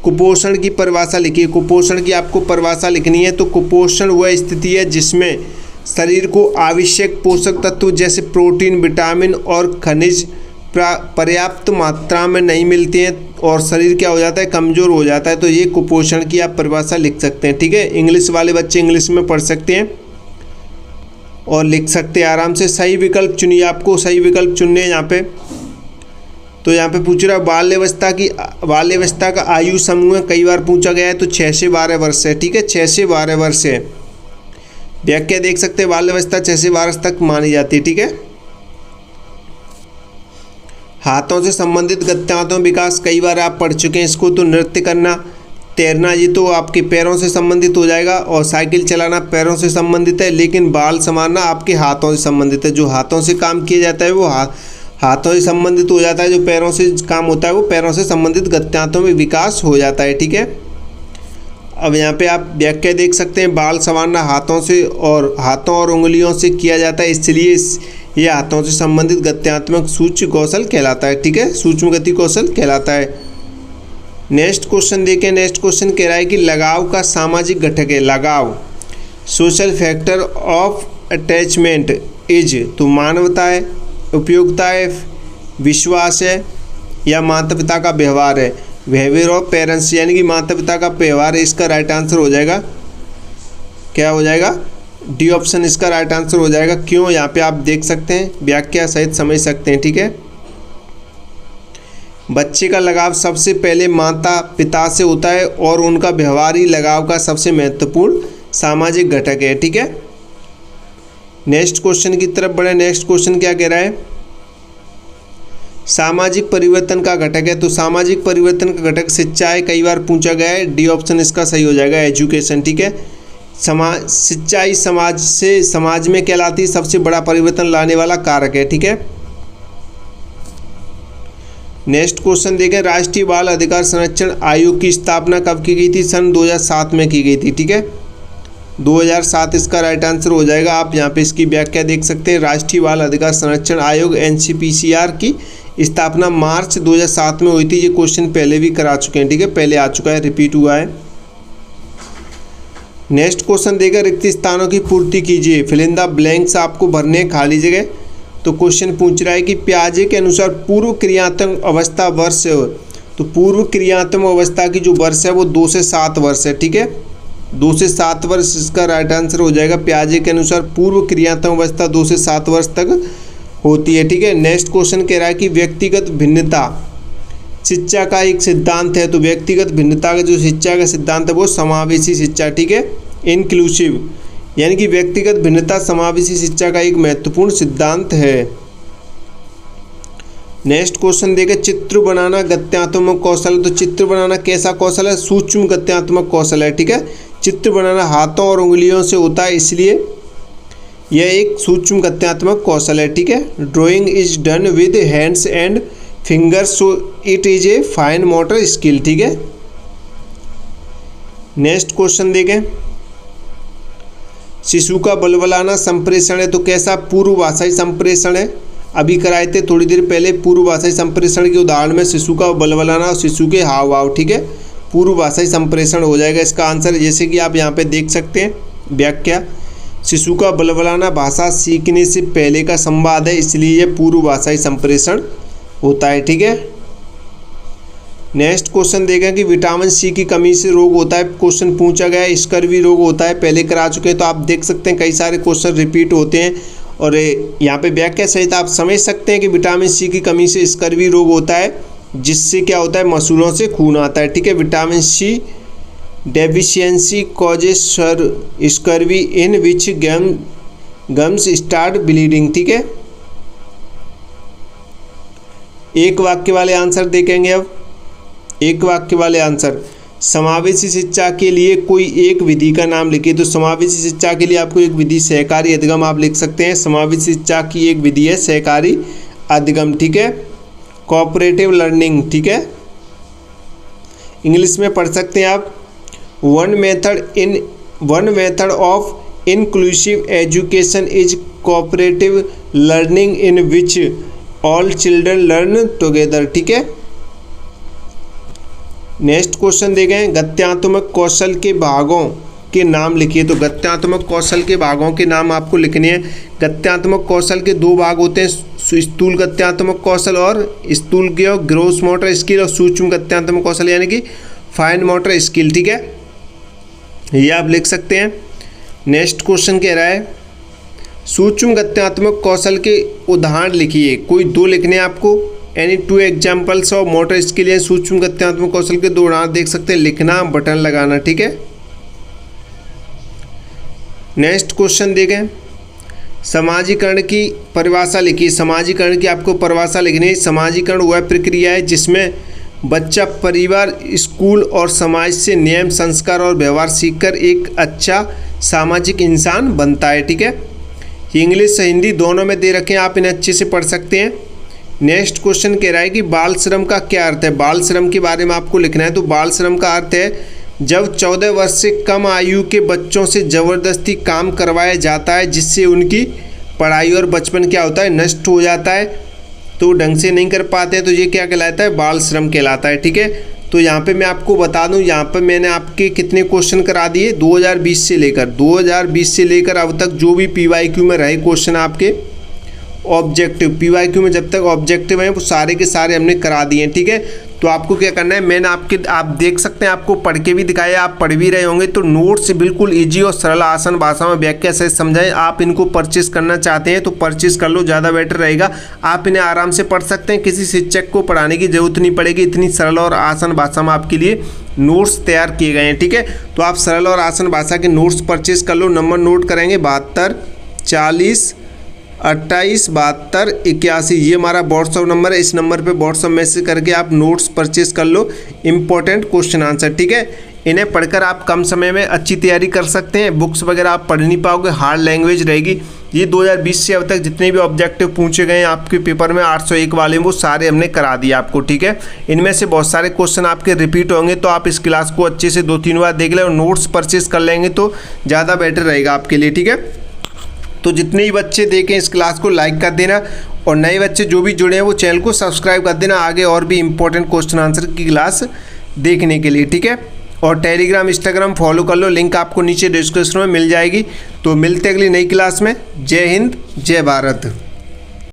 कुपोषण की परिभाषा लिखिए। कुपोषण की आपको परिभाषा लिखनी है। तो कुपोषण वह स्थिति है जिसमें शरीर को आवश्यक पोषक तत्व जैसे प्रोटीन, विटामिन और खनिज पर्याप्त मात्रा में नहीं मिलती हैं और शरीर क्या हो जाता है, कमज़ोर हो जाता है। तो ये कुपोषण की आप परिभाषा लिख सकते हैं, ठीक है। इंग्लिश वाले बच्चे इंग्लिश में पढ़ सकते हैं और लिख सकते हैं आराम से। सही विकल्प चुनिए, आपको सही विकल्प चुनने हैं यहाँ पे। तो यहाँ पे पूछ रहा है बाल्यावस्था का आयु समूह कई बार पूछा गया है, तो 6 से 12 वर्ष है, ठीक है, 6 से 12 वर्ष है। व्याख्या देख सकते हैं, बाल्यावस्था 6 से 12 तक मानी जाती है, ठीक है। हाथों से संबंधित गत्यांतों विकास कई बार आप पढ़ चुके हैं इसको। तो नृत्य करना, तैरना, ये तो आपके पैरों से संबंधित हो जाएगा, और साइकिल चलाना पैरों से संबंधित है, लेकिन बाल संवारना आपके हाथों से संबंधित है। जो हाथों से काम किया जाता है वो हाथों से संबंधित हो जाता है, जो पैरों से काम होता है वो पैरों से संबंधित गत्यांतों में विकास हो जाता है, ठीक है। अब यहाँ पे आप व्याख्या देख सकते हैं, बाल संवारना हाथों और उंगलियों से किया जाता है, इसलिए ये हाथों से संबंधित गत्यात्मक सूक्ष्म कौशल कहलाता है, ठीक है, सूक्ष्म गति कौशल कहलाता है। नेक्स्ट क्वेश्चन देखें, नेक्स्ट क्वेश्चन कह रहा है कि लगाव का सामाजिक घटक है। लगाव social factor of attachment is, तो मानवता है, उपयोगिता है, विश्वास है, या माता पिता का व्यवहार है। बिहेवियर ऑफ पेरेंट्स, यानी कि माता पिता का व्यवहार है, इसका राइट आंसर हो जाएगा, क्या हो जाएगा, डी ऑप्शन इसका राइट आंसर हो जाएगा। क्यों, यहाँ पे आप देख सकते हैं, व्याख्या सहित समझ सकते हैं, ठीक है। बच्चे का लगाव सबसे पहले माता पिता से होता है और उनका व्यवहार ही लगाव का सबसे महत्वपूर्ण सामाजिक घटक है, ठीक है। नेक्स्ट क्वेश्चन की तरफ बढ़े। नेक्स्ट क्वेश्चन क्या कह रहा है, सामाजिक परिवर्तन का घटक है। तो सामाजिक परिवर्तन का घटक शिक्षा है, कई बार पूछा गया है, डी ऑप्शन इसका सही हो जाएगा, एजुकेशन, ठीक है। शिक्षा ही समाज में कहलाती है सबसे बड़ा परिवर्तन लाने वाला कारक है, ठीक है। नेक्स्ट क्वेश्चन देखें, राष्ट्रीय बाल अधिकार संरक्षण आयोग की स्थापना कब की गई थी? सन 2007 में की गई थी, ठीक है, 2007 इसका राइट आंसर हो जाएगा। आप यहाँ पे इसकी व्याख्या देख सकते हैं, राष्ट्रीय बाल अधिकार संरक्षण आयोग NCPCR की स्थापना मार्च 2007 में हुई थी। ये क्वेश्चन पहले भी करा चुके हैं, ठीक है, पहले आ चुका है, रिपीट हुआ है। नेक्स्ट क्वेश्चन देकर रिक्त स्थानों की पूर्ति कीजिए। फिल इन द ब्लैंक्स आपको भरने खाली जगह। तो क्वेश्चन पूछ रहा है कि पियाजे के अनुसार पूर्व क्रियात्मक अवस्था वर्ष, तो पूर्व क्रियात्मक अवस्था की जो वर्ष है वो 2 से 7 वर्ष है, ठीक है, 2 से 7 वर्ष इसका राइट आंसर हो जाएगा। पियाजे के अनुसार पूर्व क्रियात्मक अवस्था 2 से 7 वर्ष तक होती है, ठीक है। नेक्स्ट क्वेश्चन कह रहा है कि व्यक्तिगत भिन्नता शिक्षा का एक सिद्धांत है। तो व्यक्तिगत भिन्नता का जो शिक्षा का सिद्धांत है वो समावेशी शिक्षा, ठीक है, इंक्लूसिव, यानी कि व्यक्तिगत भिन्नता समावेशी शिक्षा का एक महत्वपूर्ण सिद्धांत है। नेक्स्ट क्वेश्चन देखें, चित्र बनाना गत्यात्मक कौशल। तो चित्र बनाना कैसा कौशल है? सूक्ष्म गत्यात्मक कौशल है, ठीक है। चित्र बनाना हाथों और उंगलियों से होता है, इसलिए यह एक सूक्ष्म गत्यात्मक कौशल है, ठीक है। Drawing is done with hands and fingers, so it is a fine motor skill, ठीक है। नेक्स्ट क्वेश्चन देखें, शिशु का बलबलाना संप्रेषण है। तो कैसा? पूर्वभाषाई संप्रेषण है, अभी कराए थे थोड़ी देर पहले। पूर्वभाषाई संप्रेषण के उदाहरण में शिशु का बलबलाना और शिशु के हाव भाव, ठीक है, पूर्वभाषाई संप्रेषण हो जाएगा इसका आंसर। जैसे कि आप यहाँ पे देख सकते हैं व्याख्या, शिशु का बलबलाना भाषा सीखने से पहले का संवाद है, इसलिए यह पूर्व भाषाई संप्रेषण होता है। ठीक है, नेक्स्ट क्वेश्चन देखें कि विटामिन सी की कमी से रोग होता है, क्वेश्चन पूछा गया है। स्कर्वी रोग होता है, पहले करा चुके हैं, तो आप देख सकते हैं कई सारे क्वेश्चन रिपीट होते हैं और यहाँ पे व्याख्या सहित आप समझ सकते हैं कि विटामिन सी की कमी से स्कर्वी रोग होता है, जिससे क्या होता है, मसूड़ों से खून आता है। ठीक है, vitamin C deficiency causes scurvy in which gums start bleeding. ठीक है, एक वाक्य वाले आंसर देखेंगे। अब एक वाक्य वाले आंसर, समावेशी शिक्षा के लिए कोई एक विधि का नाम लिखिए। तो समावेशी शिक्षा के लिए आपको एक विधि सहकारी अधिगम आप लिख सकते हैं। समावेशी शिक्षा की एक विधि है सहकारी अधिगम। ठीक है, कोऑपरेटिव लर्निंग। ठीक है, इंग्लिश में पढ़ सकते हैं आप, one method of inclusive education is cooperative learning in which all children learn together. ठीक है, नेक्स्ट क्वेश्चन देखें, गत्यात्मक कौशल के भागों के नाम लिखिए। तो गत्यात्मक कौशल के भागों के नाम आपको लिखने हैं। गत्यात्मक कौशल के दो भाग होते हैं, स्थूल गत्यात्मक कौशल और स्थूल ग्रोस मोटर स्किल, और सूक्ष्म गत्यात्मक कौशल यानी कि फाइन मोटर स्किल। ठीक है, ये आप लिख सकते हैं। नेक्स्ट क्वेश्चन कह रहा है, सूक्ष्म गत्यात्मक कौशल के उदाहरण लिखिए। कोई दो लिखने हैं आपको, any two examples of motor skill या सूक्ष्म गत्यात्मक कौशल के दो उदाहरण देख सकते हैं, लिखना, बटन लगाना। ठीक है, नेक्स्ट क्वेश्चन देखें, समाजीकरण की परिभाषा लिखिए। समाजीकरण की आपको परिभाषा लिखनी है। समाजीकरण वह प्रक्रिया है जिसमें बच्चा परिवार, स्कूल और समाज से नियम, संस्कार और व्यवहार सीखकर एक अच्छा सामाजिक इंसान बनता है। ठीक है, इंग्लिश से हिंदी दोनों में दे रखे हैं, आप इन्हें अच्छे से पढ़ सकते हैं। नेक्स्ट क्वेश्चन कह रहा है कि बाल श्रम का क्या अर्थ है। बाल श्रम के बारे में आपको लिखना है। तो बाल श्रम का अर्थ है जब 14 वर्ष से कम आयु के बच्चों से ज़बरदस्ती काम करवाया जाता है, जिससे उनकी पढ़ाई और बचपन क्या होता है, नष्ट हो जाता है, तो ढंग से नहीं कर पाते हैं, तो ये क्या कहलाता है, बाल श्रम कहलाता है। ठीक है, तो यहाँ पे मैं आपको बता दूँ, यहाँ पे मैंने आपके कितने क्वेश्चन करा दिए, 2020 से लेकर अब तक जो भी PYQ में रहे क्वेश्चन आपके ऑब्जेक्टिव, PYQ में जब तक ऑब्जेक्टिव हैं वो सारे के सारे हमने करा दिए हैं। ठीक है, तो आपको क्या करना है, मैंने आप देख सकते हैं, आपको पढ़ के भी दिखाया, आप पढ़ भी रहे होंगे, तो नोट्स बिल्कुल इजी और सरल आसान भाषा में व्याख्या से समझाएं। आप इनको परचेस करना चाहते हैं तो परचेस कर लो, ज़्यादा बेटर रहेगा। आप इन्हें आराम से पढ़ सकते हैं, किसी शिक्षक को पढ़ाने की जरूरत नहीं पड़ेगी, इतनी सरल और आसान भाषा में आपके लिए नोट्स तैयार किए गए हैं। ठीक है, तो आप सरल और आसान भाषा के नोट्स परचेस कर लो। नंबर नोट करेंगे 72 40 28 72 81, ये हमारा व्हाट्सअप नंबर है। इस नंबर पे व्हाट्सअप मैसेज करके आप नोट्स परचेस कर लो, इंपॉर्टेंट क्वेश्चन आंसर। ठीक है, इन्हें पढ़कर आप कम समय में अच्छी तैयारी कर सकते हैं। बुक्स वगैरह आप पढ़ नहीं पाओगे, हार्ड लैंग्वेज रहेगी। ये 2020 से अब तक जितने भी ऑब्जेक्टिव पूछे गए हैं आपके पेपर में 801 वाले, वो सारे हमने करा दिए आपको। ठीक है, इनमें से बहुत सारे क्वेश्चन आपके रिपीट होंगे, तो आप इस क्लास को अच्छे से 2-3 बार देख लें और नोट्स परचेस कर लेंगे तो ज़्यादा बेटर रहेगा आपके लिए। ठीक है, तो जितने ही बच्चे देखें इस क्लास को लाइक कर देना, और नए बच्चे जो भी जुड़े हैं वो चैनल को सब्सक्राइब कर देना, आगे और भी इंपॉर्टेंट क्वेश्चन आंसर की क्लास देखने के लिए। ठीक है, और टेलीग्राम इंस्टाग्राम फॉलो कर लो, लिंक आपको नीचे डिस्क्रिप्शन में मिल जाएगी। तो मिलते अगली नई क्लास में। जय हिंद, जय भारत।